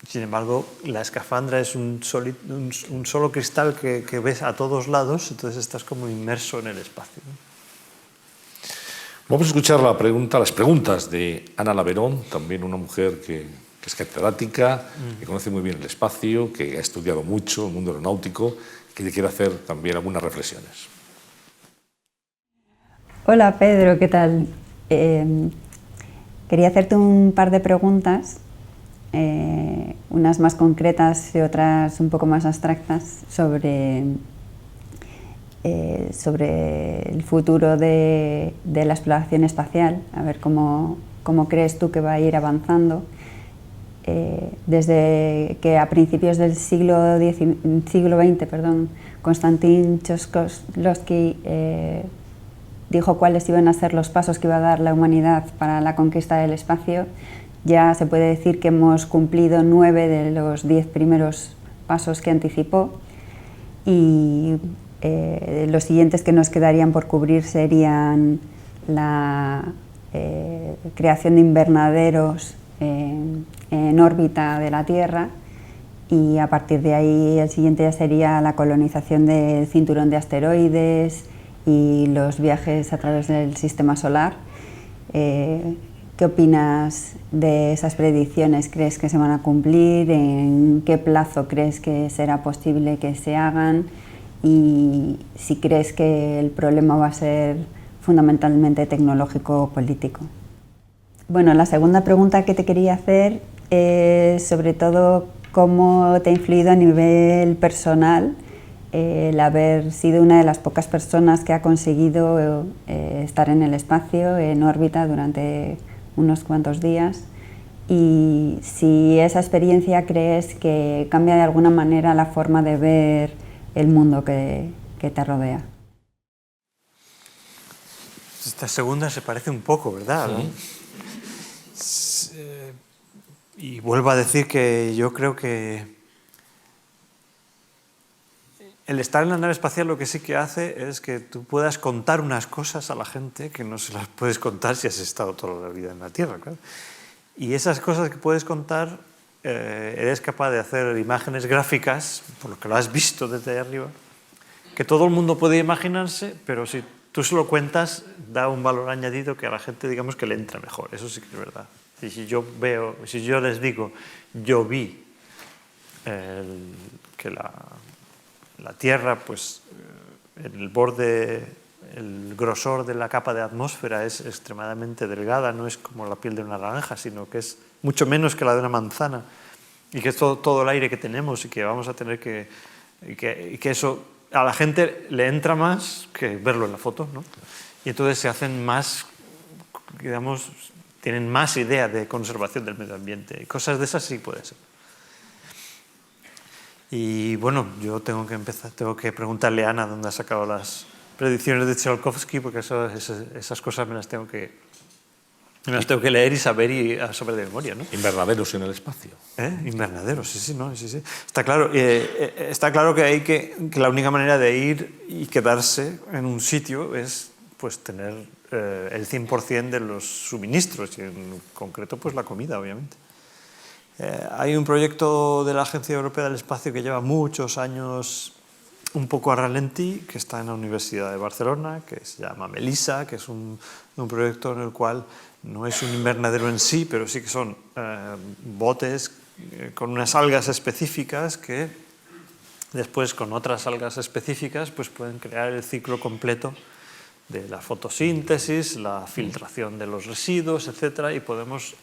Sin embargo, la escafandra es un solo cristal que ves a todos lados, entonces estás como inmerso en el espacio, ¿no? Vamos a escuchar las preguntas de Ana Laverón, también una mujer que es catedrática, que conoce muy bien el espacio, que ha estudiado mucho el mundo aeronáutico, que quiere hacer también algunas reflexiones. Hola Pedro, ¿qué tal? Quería hacerte un par de preguntas, unas más concretas y otras un poco más abstractas sobre el futuro de la exploración espacial, a ver cómo crees tú que va a ir avanzando. Desde que a principios del siglo XX, Konstantin Tsiolkovsky dijo cuáles iban a ser los pasos que iba a dar la humanidad para la conquista del espacio, ya se puede decir que hemos cumplido 9 de los 10 primeros pasos que anticipó, y los siguientes que nos quedarían por cubrir serían la creación de invernaderos en órbita de la Tierra, y a partir de ahí el siguiente ya sería la colonización del cinturón de asteroides y los viajes a través del sistema solar. ¿Qué opinas de esas predicciones? ¿Crees que se van a cumplir? ¿En qué plazo crees que será posible que se hagan? Y si crees que el problema va a ser fundamentalmente tecnológico o político. Bueno, la segunda pregunta que te quería hacer es sobre todo cómo te ha influido a nivel personal el haber sido una de las pocas personas que ha conseguido estar en el espacio, en órbita, durante unos cuantos días, y si esa experiencia crees que cambia de alguna manera la forma de ver el mundo que te rodea. Esta segunda se parece un poco, ¿verdad? ¿No? Y vuelvo a decir que yo creo que el estar en la nave espacial lo que sí que hace es que tú puedas contar unas cosas a la gente que no se las puedes contar si has estado toda la vida en la Tierra, claro. Y esas cosas que puedes contar, eres capaz de hacer imágenes gráficas, por lo que lo has visto desde ahí arriba, que todo el mundo puede imaginarse, pero si tú se lo cuentas, da un valor añadido que a la gente, digamos, que le entra mejor. Eso sí que es verdad. Y si yo les digo, yo vi que la Tierra, pues el borde, el grosor de la capa de atmósfera es extremadamente delgada, no es como la piel de una naranja, sino que es mucho menos que la de una manzana, y que es todo el aire que tenemos, y que vamos a tener que eso a la gente le entra más que verlo en la foto, ¿no? Y entonces se hacen más, digamos, tienen más idea de conservación del medio ambiente, y cosas de esas sí puede ser. Y bueno, yo tengo que preguntarle a Ana dónde ha sacado las predicciones de Tsiolkovsky, porque esas cosas me las tengo que leer y saber de memoria, ¿no? Invernaderos en el espacio. Invernaderos, sí. Está claro que la única manera de ir y quedarse en un sitio es pues tener el 100% de los suministros, y en concreto pues la comida, obviamente. Hay un proyecto de la Agencia Europea del Espacio que lleva muchos años un poco a ralentí, que está en la Universidad de Barcelona, que se llama MELISA, que es un proyecto en el cual no es un invernadero en sí, pero sí que son botes con unas algas específicas que después, con otras algas específicas, pues pueden crear el ciclo completo de la fotosíntesis, la filtración de los residuos, etc., y podemos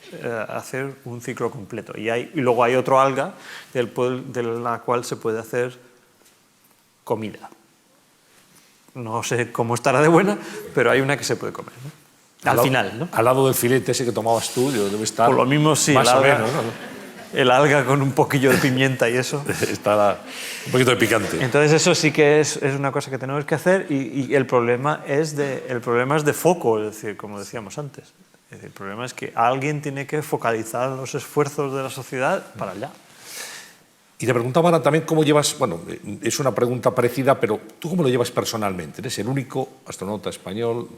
hacer un ciclo completo. Y luego hay otro alga de la cual se puede hacer comida. No sé cómo estará de buena, pero hay una que se puede comer, ¿no? Al final, ¿no? Al lado del filete ese que tomabas tú, debe estar... Por lo mismo, sí, más o menos, ¿no? El alga con un poquillo de pimienta y eso. Está un poquito de picante. Entonces eso sí que es una cosa que tenemos que hacer, y el problema es de foco, es decir, como decíamos antes. Es decir, el problema es que alguien tiene que focalizar los esfuerzos de la sociedad para allá. Y te preguntaba ahora también cómo llevas, bueno, es una pregunta parecida, pero ¿tú cómo lo llevas personalmente? Eres el único astronauta español,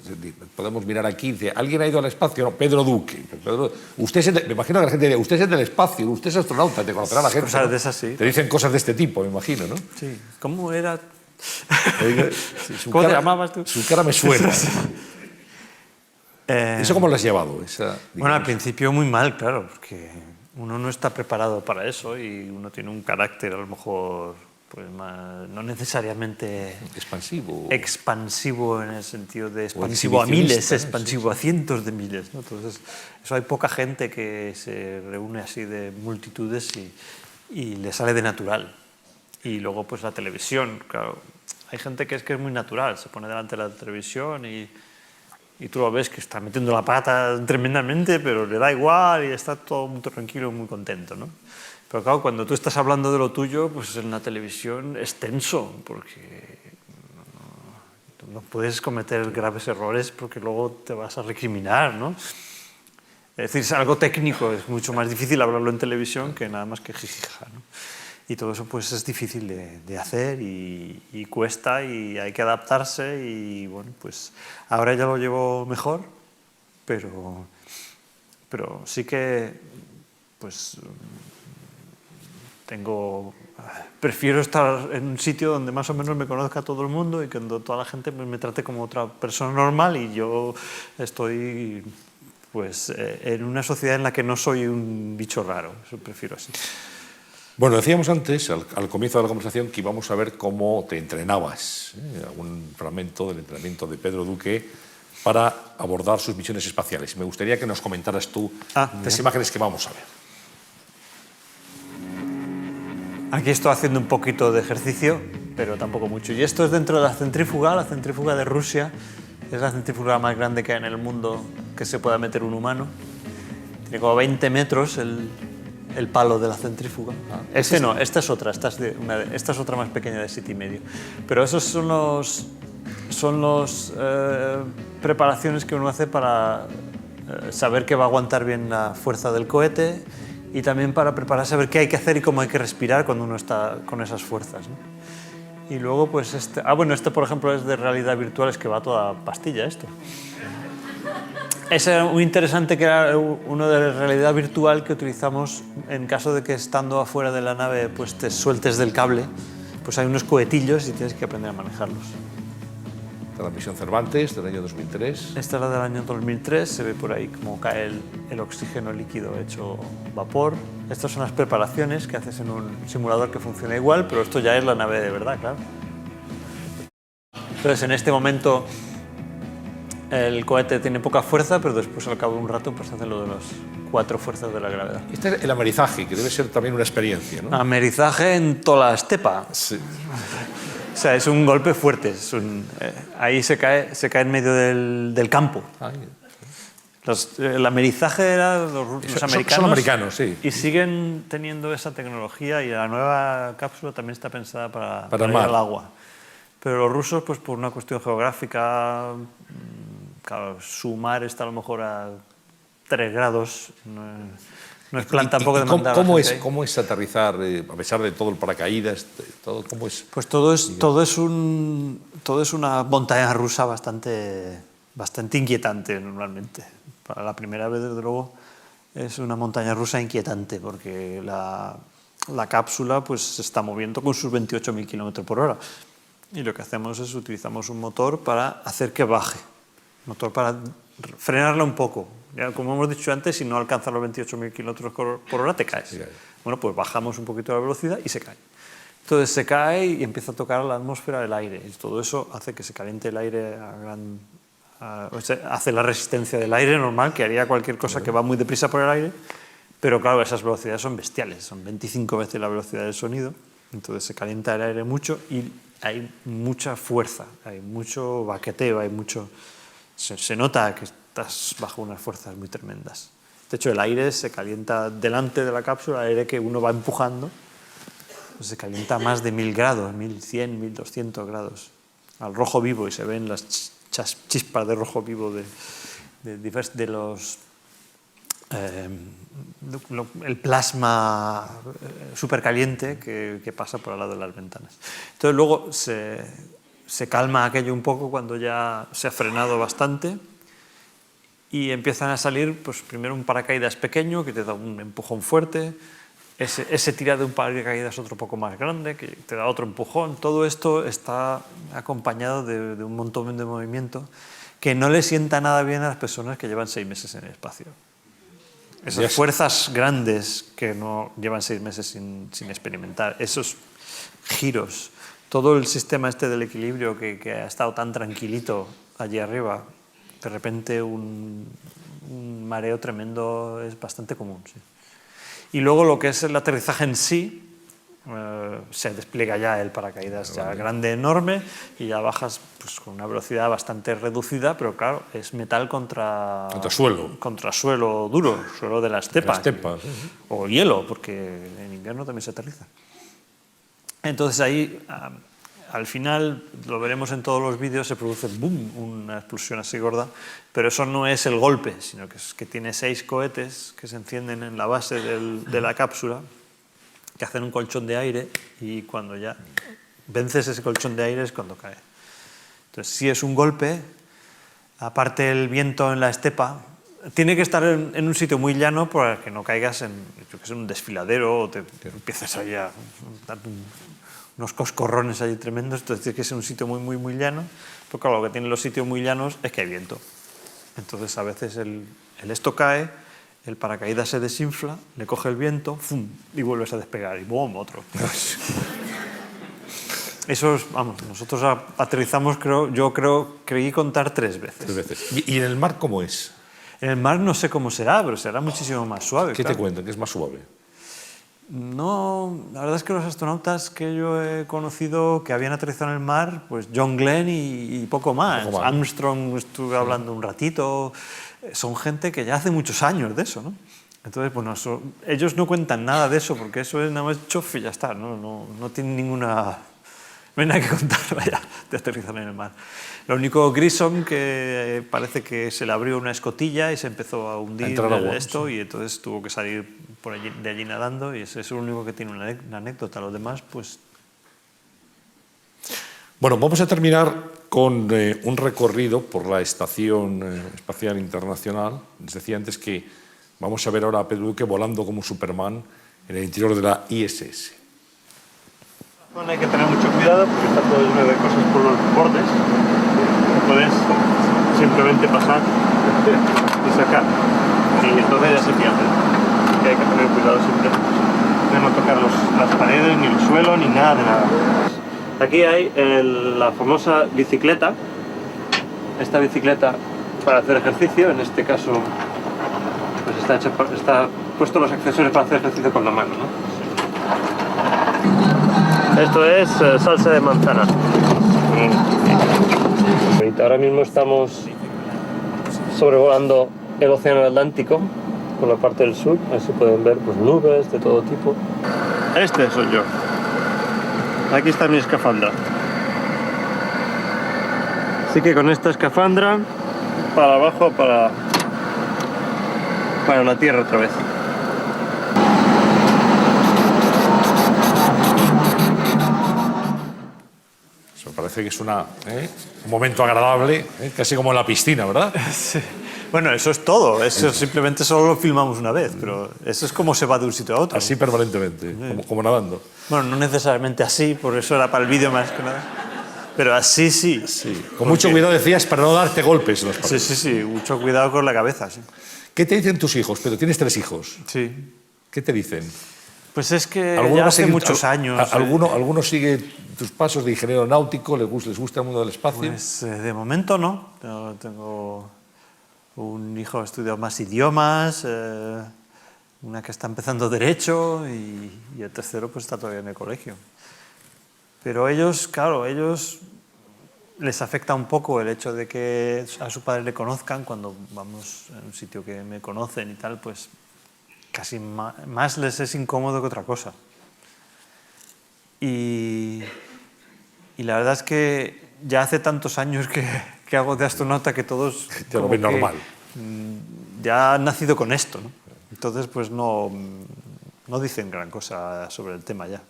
podemos mirar aquí, dice, ¿alguien ha ido al espacio? No, Pedro Duque. Me imagino que la gente diría, usted es del espacio, usted es astronauta, te conocerá la gente. Cosas ¿no? de esas, sí. Te dicen cosas de este tipo, me imagino, ¿no? Sí. ¿Cómo era? Sí, ¿Cómo te llamabas tú? Su cara me suena. ¿Eso cómo lo has llevado? Bueno, al principio muy mal, claro, porque uno no está preparado para eso y uno tiene un carácter a lo mejor pues no necesariamente expansivo en el sentido de expansivo a miles, expansivo a cientos de miles, ¿no? Entonces, eso hay poca gente que se reúne así de multitudes y le sale de natural. Y luego pues la televisión, claro, hay gente que es muy natural, se pone delante de la televisión y tú lo ves que está metiendo la pata tremendamente, pero le da igual y está todo muy tranquilo y muy contento, ¿no? Pero claro, cuando tú estás hablando de lo tuyo, pues en la televisión es tenso, porque no puedes cometer graves errores porque luego te vas a recriminar, ¿no? Es decir, es algo técnico, es mucho más difícil hablarlo en televisión que nada más que jijija, ¿no? Y todo eso pues es difícil de hacer y cuesta y hay que adaptarse y bueno, pues ahora ya lo llevo mejor, pero sí que pues prefiero estar en un sitio donde más o menos me conozca todo el mundo y que donde toda la gente me trate como otra persona normal y yo estoy pues en una sociedad en la que no soy un bicho raro, eso prefiero así. Bueno, decíamos antes, al comienzo de la conversación, que íbamos a ver cómo te entrenabas, algún fragmento del entrenamiento de Pedro Duque para abordar sus misiones espaciales. Me gustaría que nos comentaras tú las imágenes que vamos a ver. Aquí estoy haciendo un poquito de ejercicio, pero tampoco mucho. Y esto es dentro de la centrífuga de Rusia. Es la centrífuga más grande que hay en el mundo que se pueda meter un humano. Tiene como 20 metros el palo de la centrífuga. Esta es otra, esta es otra más pequeña de 7,5. Pero esos son los preparaciones que uno hace para saber que va a aguantar bien la fuerza del cohete y también para prepararse a ver qué hay que hacer y cómo hay que respirar cuando uno está con esas fuerzas, ¿no? Y luego pues este por ejemplo es de realidad virtual, es que va toda pastilla esto. Ese era muy interesante, que era uno de realidad virtual que utilizamos en caso de que estando afuera de la nave pues te sueltes del cable, pues hay unos cohetillos y tienes que aprender a manejarlos. La misión Cervantes del año 2003. Esta es la del año 2003, se ve por ahí cómo cae el oxígeno líquido hecho vapor. Estas son las preparaciones que haces en un simulador que funciona igual, pero esto ya es la nave de verdad, claro. Entonces, en este momento el cohete tiene poca fuerza, pero después al cabo de un rato pues hace lo de las 4 fuerzas de la gravedad. Este es el amerizaje, que debe ser también una experiencia, ¿no? Amerizaje en toda la estepa. Sí. O sea, es un golpe fuerte. Ahí se cae en medio del campo. El amerizaje era los americanos. Son americanos, sí. Y siguen teniendo esa tecnología y la nueva cápsula también está pensada para ir al agua. Pero los rusos, pues por una cuestión geográfica, claro, su mar está a lo mejor a 3 grados. No es plan tampoco de mandar. ¿Cómo es aterrizar, a pesar de todo el paracaídas? ¿Cómo es? Pues todo es una montaña rusa bastante inquietante normalmente. Para la primera vez, desde luego, es una montaña rusa inquietante porque la cápsula pues, se está moviendo con sus 28.000 km/h. Y lo que hacemos es utilizamos un motor para hacer que baje, motor para frenarla un poco. Ya, como hemos dicho antes, si no alcanzas los 28.000 km/h te caes. Bueno, pues bajamos un poquito la velocidad y se cae. Entonces se cae y empieza a tocar la atmósfera del aire. Y todo eso hace que se caliente el aire hace la resistencia del aire normal, que haría cualquier cosa que va muy deprisa por el aire. Pero claro, esas velocidades son bestiales, son 25 veces la velocidad del sonido. Entonces se calienta el aire mucho y hay mucha fuerza, hay mucho baqueteo, se nota que estás bajo unas fuerzas muy tremendas. De hecho, el aire se calienta delante de la cápsula, el aire que uno va empujando, pues se calienta a más de 1000 grados, 1100, 1200 grados, al rojo vivo, y se ven las chispas de rojo vivo de los... el plasma supercaliente que pasa por al lado de las ventanas. Entonces luego se calma aquello un poco cuando ya se ha frenado bastante y empiezan a salir pues primero un paracaídas pequeño que te da un empujón fuerte, ese tira de un paracaídas otro poco más grande que te da otro empujón. Todo esto está acompañado de un montón de movimiento que no le sienta nada bien a las personas que llevan 6 meses en el espacio. Esas Yes. fuerzas grandes que no llevan 6 meses sin experimentar, esos giros, todo el sistema este del equilibrio que ha estado tan tranquilito allí arriba, de repente un mareo tremendo es bastante común. Sí. Y luego lo que es el aterrizaje en sí, se despliega ya el paracaídas ya grande, enorme, y ya bajas pues, con una velocidad bastante reducida, pero claro, es metal contra suelo duro, suelo de la estepa. O hielo, porque en invierno también se aterriza. Entonces ahí, al final, lo veremos en todos los vídeos, se produce boom, una explosión así gorda, pero eso no es el golpe, sino que es que tiene 6 cohetes que se encienden en la base de la cápsula, que hacen un colchón de aire, y cuando ya vences ese colchón de aire es cuando cae. Entonces, si es un golpe, aparte el viento en la estepa, tiene que estar en un sitio muy llano para que no caigas en un desfiladero o te empiezas ahí a dar unos coscorrones allí tremendos. Entonces tiene que ser un sitio muy, muy, muy llano, porque claro, lo que tienen los sitios muy llanos es que hay viento. Entonces a veces el esto cae, el paracaídas se desinfla, le coge el viento, ¡fum!, y vuelves a despegar, y ¡bum!, otro. Eso es, vamos, nosotros aterrizamos, creí contar 3 veces. 3 veces. ¿Y en el mar cómo es? En el mar no sé cómo será, pero será muchísimo más suave. ¿Qué claro. te cuentan? ¿Qué es más suave? No, la verdad es que los astronautas que yo he conocido que habían aterrizado en el mar, pues John Glenn y poco más. Armstrong estuve hablando un ratito. Son gente que ya hace muchos años de eso, ¿no? Entonces, bueno, ellos no cuentan nada de eso, porque eso es nada más chof y ya está, no tienen ninguna... No hay nada que contar, vaya, de aterrizar en el mar. Lo único, Grissom, que parece que se le abrió una escotilla y se empezó a hundir esto, y entonces tuvo que salir de allí nadando, y ese es el único que tiene una anécdota. Los demás, pues... Bueno, vamos a terminar con un recorrido por la Estación Espacial Internacional. Les decía antes que vamos a ver ahora a Pedro Duque volando como Superman en el interior de la ISS. Hay que tener mucho cuidado porque está todo lleno de cosas por los bordes. Puedes simplemente pasar y sacar, y entonces ya se pierde. Y hay que tener cuidado siempre de no tocar las paredes, ni el suelo, ni nada de nada. Aquí hay la famosa bicicleta. Esta bicicleta para hacer ejercicio, en este caso pues está puesto los accesorios para hacer ejercicio con la mano, ¿no? Esto es salsa de manzana. Ahora mismo estamos sobrevolando el océano Atlántico por la parte del sur. Así pueden ver pues, nubes de todo tipo. Este soy yo. Aquí está mi escafandra. Así que con esta escafandra para abajo, para la Tierra otra vez. Parece que es un momento agradable, casi como en la piscina, ¿verdad? Sí. Bueno, eso es todo. Eso simplemente solo lo filmamos una vez, pero eso es como se va de un sitio a otro. Así permanentemente, como nadando. Bueno, no necesariamente así, por eso era para el vídeo más que nada. Pero así sí. Sí. Con mucho cuidado decías para no darte golpes en los paredes. Sí, mucho cuidado con la cabeza. Sí. ¿Qué te dicen tus hijos, Pedro? Tienes 3 hijos. Sí. ¿Qué te dicen? Pues es que ya hace muchos años... ¿Alguno sigue tus pasos de ingeniero náutico? ¿Les gusta el mundo del espacio? Pues de momento no. Tengo un hijo que ha estudiado más idiomas, una que está empezando Derecho y el tercero pues está todavía en el colegio. Pero ellos, claro, les afecta un poco el hecho de que a su padre le conozcan. Cuando vamos a un sitio que me conocen y tal, pues casi más les es incómodo que otra cosa. Y la verdad es que ya hace tantos años que hago de astronauta que todos... Ya lo ven normal. Ya han nacido con esto, ¿no? Entonces, pues no dicen gran cosa sobre el tema ya.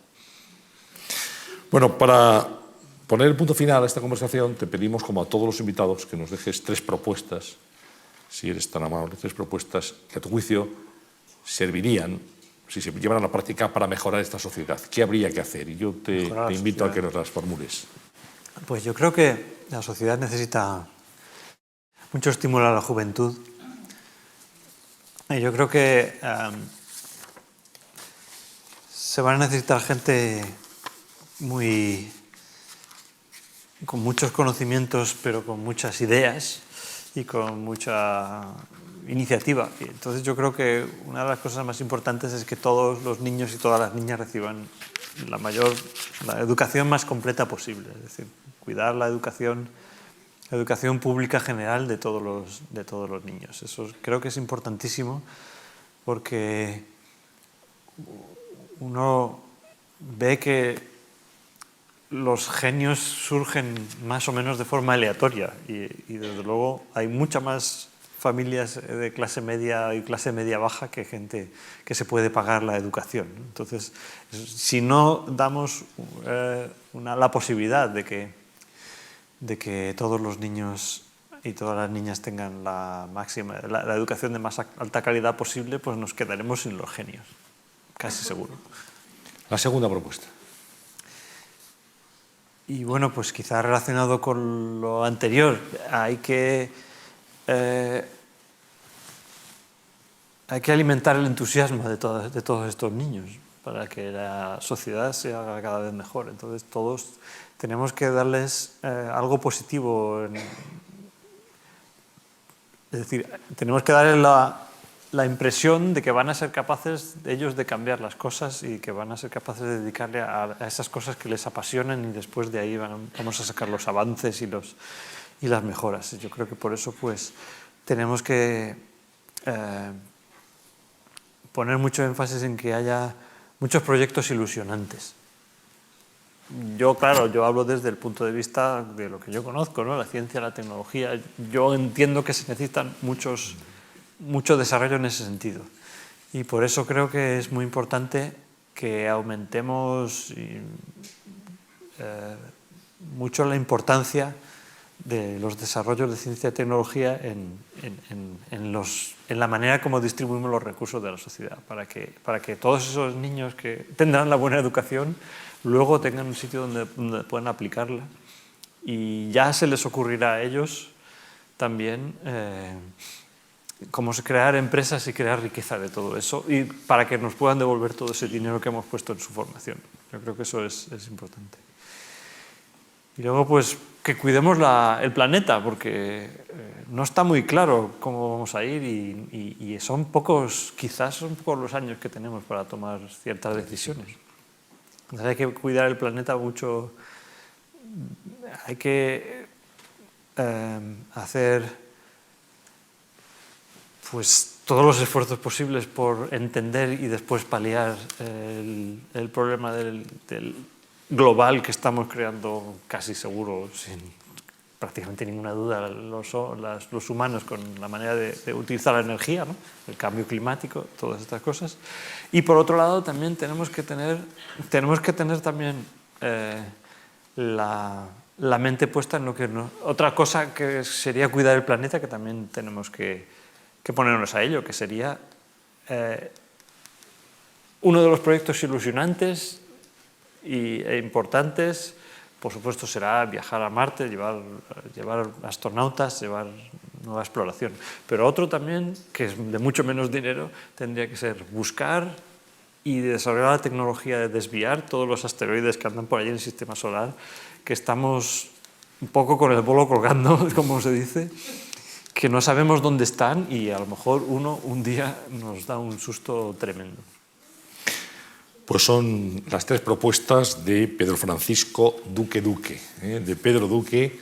Bueno, para poner el punto final a esta conversación, te pedimos, como a todos los invitados, que nos dejes 3 propuestas, si eres tan amable, 3 propuestas que a tu juicio servirían, si se llevan a la práctica, para mejorar esta sociedad. ¿Qué habría que hacer? Y yo te invito a que nos las formules. Pues yo creo que la sociedad necesita mucho estímulo a la juventud. Y yo creo que se va a necesitar gente con muchos conocimientos, pero con muchas ideas y con mucha iniciativa. Y entonces yo creo que una de las cosas más importantes es que todos los niños y todas las niñas reciban la educación más completa posible, es decir, cuidar la educación pública general de todos los niños. Eso creo que es importantísimo porque uno ve que los genios surgen más o menos de forma aleatoria y desde luego hay muchas más familias de clase media y clase media baja que gente que se puede pagar la educación. Entonces, si no damos la posibilidad de que todos los niños y todas las niñas tengan la educación de más alta calidad posible, pues nos quedaremos sin los genios, casi seguro. La segunda propuesta. Y bueno, pues quizá relacionado con lo anterior, hay que alimentar el entusiasmo de todos estos niños para que la sociedad se haga cada vez mejor. Entonces todos tenemos que darles algo positivo. Es decir, tenemos que darles la impresión de que van a ser capaces ellos de cambiar las cosas y que van a ser capaces de dedicarle a esas cosas que les apasionan y después de ahí vamos a sacar los avances y las mejoras. Yo creo que por eso pues tenemos que poner mucho énfasis en que haya muchos proyectos ilusionantes. Yo, claro, yo hablo desde el punto de vista de lo que yo conozco, ¿no? La ciencia, la tecnología. Yo entiendo que se necesitan mucho desarrollo en ese sentido. Y por eso creo que es muy importante que aumentemos mucho la importancia de los desarrollos de ciencia y tecnología en la manera como distribuimos los recursos de la sociedad, para que todos esos niños que tendrán la buena educación luego tengan un sitio donde puedan aplicarla y ya se les ocurrirá a ellos también cómo crear empresas y crear riqueza de todo eso y para que nos puedan devolver todo ese dinero que hemos puesto en su formación. Yo creo que eso es importante. Y luego, pues, que cuidemos el planeta, porque no está muy claro cómo vamos a ir y quizás son pocos los años que tenemos para tomar ciertas decisiones. Entonces hay que cuidar el planeta mucho, hay que hacer pues todos los esfuerzos posibles por entender y después paliar el problema del global que estamos creando casi seguro, sin prácticamente ninguna duda, los humanos con la manera de utilizar la energía, ¿no? El cambio climático, todas estas cosas. Y por otro lado también tenemos que tener también la mente puesta en lo que otra cosa que sería cuidar el planeta, que también tenemos que ponernos a ello, que sería uno de los proyectos ilusionantes e importantes, por supuesto, será viajar a Marte, llevar astronautas, llevar nueva exploración. Pero otro también, que es de mucho menos dinero, tendría que ser buscar y desarrollar la tecnología de desviar todos los asteroides que andan por allí en el sistema solar, que estamos un poco con el bolo colgando, como se dice, que no sabemos dónde están y a lo mejor un día nos da un susto tremendo. Pues son las tres propuestas de Pedro Francisco Duque, de Pedro Duque,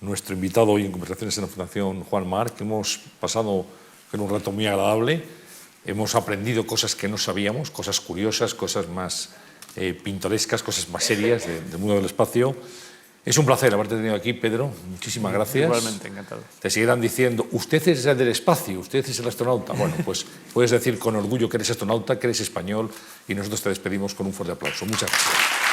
nuestro invitado hoy en Conversaciones en la Fundación Juan March. Hemos pasado un rato muy agradable, hemos aprendido cosas que no sabíamos, cosas curiosas, cosas más pintorescas, cosas más serias del mundo del espacio. Es un placer haberte tenido aquí, Pedro. Muchísimas gracias. Igualmente, encantado. Te seguirán diciendo, usted es el del espacio, usted es el astronauta. Bueno, pues puedes decir con orgullo que eres astronauta, que eres español, y nosotros te despedimos con un fuerte aplauso. Muchas gracias.